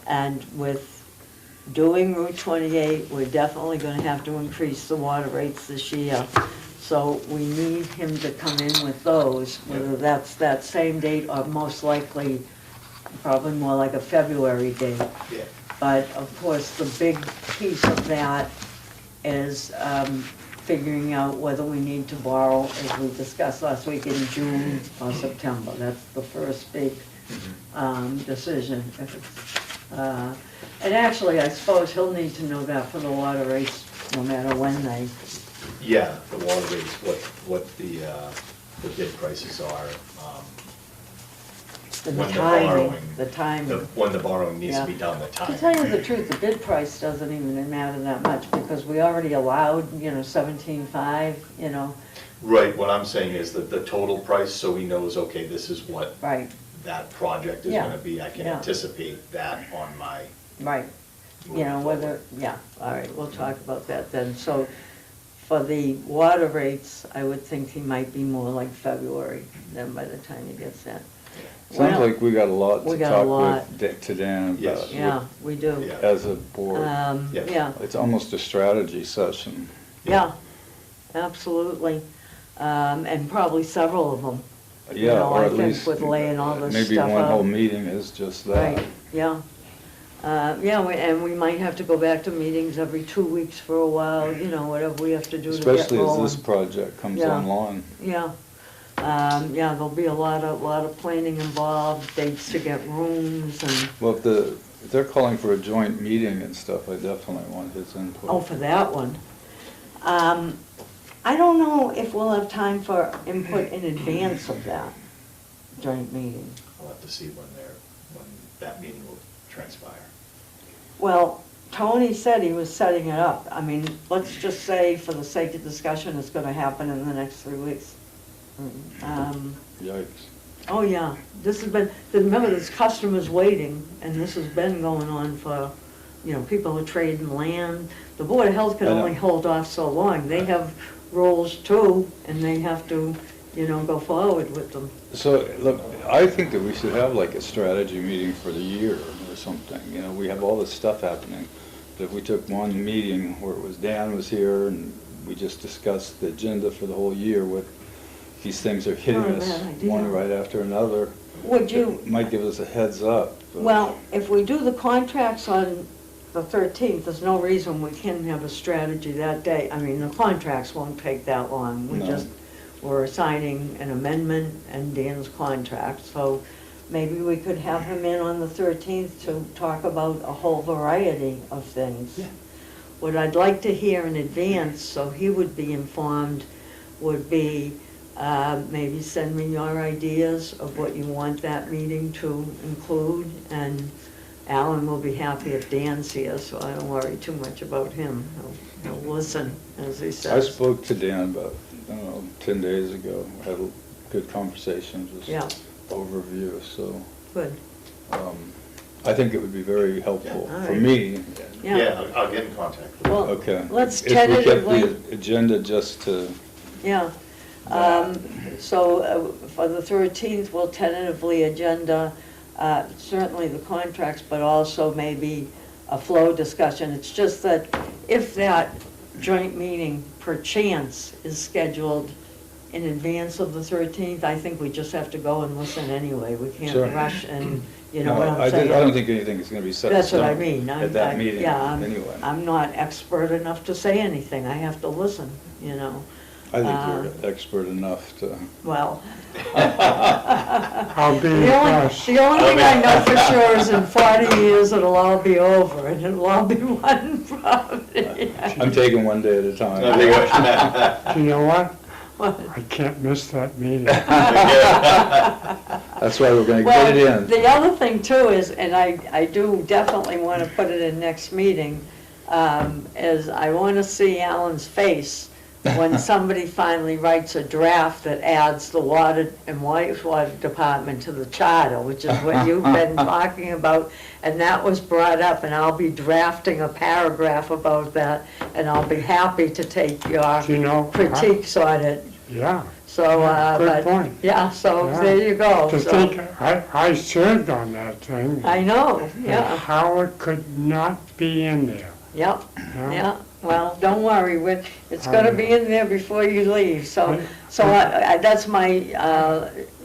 Speaker 1: And with doing Route 28, we're definitely gonna have to increase the water rates this year. So we need him to come in with those, whether that's that same date or most likely, probably more like a February date.
Speaker 3: Yeah.
Speaker 1: But of course, the big piece of that is figuring out whether we need to borrow, as we discussed last week, in June or September. That's the first big decision. And actually, I suppose he'll need to know that for the water rates, no matter when they,
Speaker 3: Yeah, the water rates, what the bid prices are,
Speaker 1: and the
Speaker 3: when the
Speaker 1: timing,
Speaker 3: borrowing,
Speaker 1: the timing.
Speaker 3: when the borrowing needs to be
Speaker 1: Yeah.
Speaker 3: done, the time.
Speaker 1: To tell you the truth, the bid price doesn't even matter that much, because we already allowed, 17.5,
Speaker 3: Right, what I'm saying is that the total price, so he knows, okay, this is what
Speaker 1: right,
Speaker 3: that project is
Speaker 1: Yeah,
Speaker 3: gonna be, I can
Speaker 1: yeah.
Speaker 3: anticipate that on my.
Speaker 1: right.
Speaker 3: moving
Speaker 1: Whether,
Speaker 3: forward.
Speaker 1: yeah, all right, we'll talk about that then. So for the water rates, I would think he might be more like February, then by the time he gets that.
Speaker 2: Sounds like we got a lot
Speaker 1: we
Speaker 2: to
Speaker 1: got a
Speaker 2: talk
Speaker 1: lot.
Speaker 2: to Dan
Speaker 3: Yes.
Speaker 2: about.
Speaker 1: Yeah, we do.
Speaker 3: Yeah.
Speaker 2: As a board.
Speaker 3: Yes.
Speaker 1: Yeah,
Speaker 2: It's almost a strategy session.
Speaker 1: yeah, absolutely. And probably several of them. You
Speaker 2: Yeah,
Speaker 1: know,
Speaker 2: or
Speaker 1: I
Speaker 2: at
Speaker 1: think
Speaker 2: least.
Speaker 1: with laying all this
Speaker 2: Maybe
Speaker 1: stuff
Speaker 2: one
Speaker 1: out.
Speaker 2: whole meeting is just that.
Speaker 1: Right, yeah. And we might have to go back to meetings every 2 weeks for a while, you know, whatever we have to do to get
Speaker 2: Especially as this
Speaker 1: rolling.
Speaker 2: project comes
Speaker 1: Yeah.
Speaker 2: online.
Speaker 1: Yeah, yeah, there'll be a lot of planning involved, dates to get rooms and,
Speaker 2: Well, if they're calling for a joint meeting and stuff, I definitely want his input.
Speaker 1: oh, for that one. I don't know if we'll have time for input in advance of that joint meeting.
Speaker 3: I'll have to see when that meeting will transpire.
Speaker 1: Well, Tony said he was setting it up. I mean, let's just say, for the sake of discussion, it's gonna happen in the next 3 weeks.
Speaker 2: Yikes.
Speaker 1: Oh, yeah, this has been, remember, there's customers waiting, and this has been going on for, you know, people are trading land. The Board of Health can
Speaker 2: I know.
Speaker 1: only hold off so long. They have rules too, and they have to, you know, go forward with them.
Speaker 2: So, look, I think that we should have like a strategy meeting for the year or something. You know, we have all this stuff happening. But if we took one meeting where it was Dan was here and we just discussed the agenda for the whole year, what these things are hitting
Speaker 1: Not a
Speaker 2: us,
Speaker 1: bad idea.
Speaker 2: one right after another.
Speaker 1: Would you,
Speaker 2: It might give us a heads up. but-
Speaker 1: well, if we do the contracts on the 13th, there's no reason we can't have a strategy that day. I mean, the contracts won't take that long.
Speaker 2: No.
Speaker 1: We're assigning an amendment and Dan's contract, so maybe we could have him in on the 13th to talk about a whole variety of things.
Speaker 2: Yeah.
Speaker 1: What I'd like to hear in advance, so he would be informed, would be maybe send me your ideas of what you want that meeting to include, and Alan will be happy if Dan's here, so I don't worry too much about him. He'll listen, as he
Speaker 2: I
Speaker 1: says.
Speaker 2: spoke to Dan about, I don't know, 10 days ago. Had a good conversation, just
Speaker 1: Yeah,
Speaker 2: overview, so.
Speaker 1: good,
Speaker 2: I think it would be very helpful
Speaker 1: Yeah, all
Speaker 2: for
Speaker 1: right.
Speaker 2: me.
Speaker 1: yeah.
Speaker 3: I'll get in contact with you.
Speaker 1: Well,
Speaker 2: Okay.
Speaker 1: let's
Speaker 2: If we kept
Speaker 1: tentatively,
Speaker 2: the agenda just to,
Speaker 1: yeah. So for the 13th, we'll tentatively agenda certainly the contracts, but also maybe a flow discussion. It's just that if that joint meeting per chance is scheduled in advance of the 13th, I think we just have to go and listen anyway. We can't
Speaker 2: Sure.
Speaker 1: rush and, you know
Speaker 2: no,
Speaker 1: what
Speaker 2: I
Speaker 1: I'm saying?
Speaker 2: don't think anything is going to be set in
Speaker 1: That's what I
Speaker 2: stone
Speaker 1: mean.
Speaker 2: at that meeting,
Speaker 1: Yeah,
Speaker 2: anyway.
Speaker 1: I'm not expert enough to say anything. I have to listen, you know.
Speaker 2: I think you're expert enough to,
Speaker 1: Well,
Speaker 5: I'll be
Speaker 1: the only
Speaker 5: impressed.
Speaker 1: thing I know for sure is in 40 years, it'll all be over, and it'll all be one property.
Speaker 2: I'm taking one day at a
Speaker 3: No,
Speaker 2: time.
Speaker 3: they go-
Speaker 5: Do you know what?
Speaker 1: What?
Speaker 5: I can't miss that meeting.
Speaker 2: That's why we're going to
Speaker 1: Well,
Speaker 2: get it in.
Speaker 1: the other thing too is, and I do definitely want to put it in next meeting, is I want to see Alan's face when somebody finally writes a draft that adds the water and wastewater department to the charter, which is what you've been talking about, and that was brought up, and I'll be drafting a paragraph about that, and I'll be happy to take your
Speaker 5: Do you know?
Speaker 1: critiques on it.
Speaker 5: Yeah.
Speaker 1: So,
Speaker 5: Good
Speaker 1: but,
Speaker 5: point.
Speaker 1: yeah, so
Speaker 5: Yeah.
Speaker 1: there you go.
Speaker 5: To
Speaker 1: So,
Speaker 5: think, I served on that thing.
Speaker 1: I know,
Speaker 5: and
Speaker 1: yeah,
Speaker 5: how it could not be in there.
Speaker 1: yep,
Speaker 5: you know?
Speaker 1: yeah. Well, don't worry, it's gonna be in there before you leave, so, that's my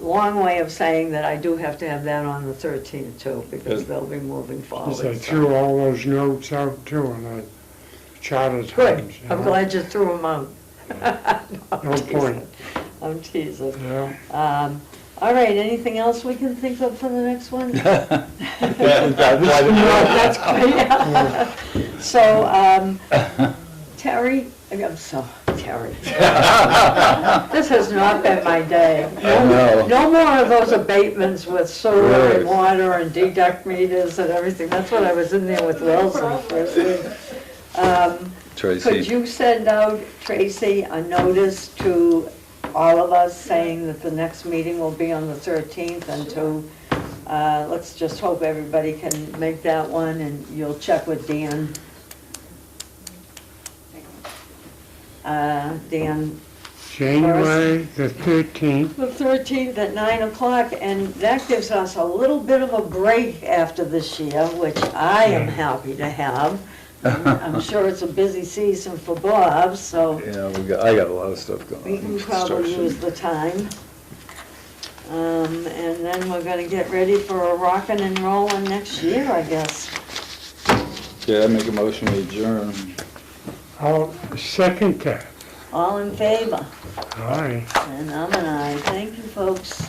Speaker 1: long way of saying that I do have to have that on the 13th too, because they'll be moving forward.
Speaker 5: Because I
Speaker 1: so.
Speaker 5: threw all those notes out too in the charter
Speaker 1: Good,
Speaker 5: times. you
Speaker 1: I'm
Speaker 5: know?
Speaker 1: glad you threw them out.
Speaker 5: No point.
Speaker 1: I'm teasing.
Speaker 5: Yeah.
Speaker 1: All right, anything else we can think of for the next one?
Speaker 2: That's
Speaker 1: That's great, yeah. So, Terry, Terry. This has not been my day.
Speaker 2: know.
Speaker 1: No more of those abatements with sewer
Speaker 2: Really?
Speaker 1: and water and deduct meters and everything. That's what I was in there with Wilson first week. Could
Speaker 2: Tracy,
Speaker 1: you send out, Tracy, a notice to all of us saying that the next meeting will be on the 13th, and to, let's just hope everybody can make that one, and you'll check with Dan. Dan
Speaker 5: January the 13th.
Speaker 1: The 13th at 9 o'clock, and that gives us a little bit of a break after this year, which I am happy to have. I'm sure it's a busy season for Bob, so
Speaker 2: Yeah, I got a lot of stuff going on.
Speaker 1: we can probably use the time. And then we're gonna get ready for a rockin' and rollin' next year, I guess.
Speaker 2: Okay, I make a motion we adjourn.
Speaker 5: I'll second that.
Speaker 1: All in favor?
Speaker 5: Aye.
Speaker 1: And I'm an aye. Thank you, folks.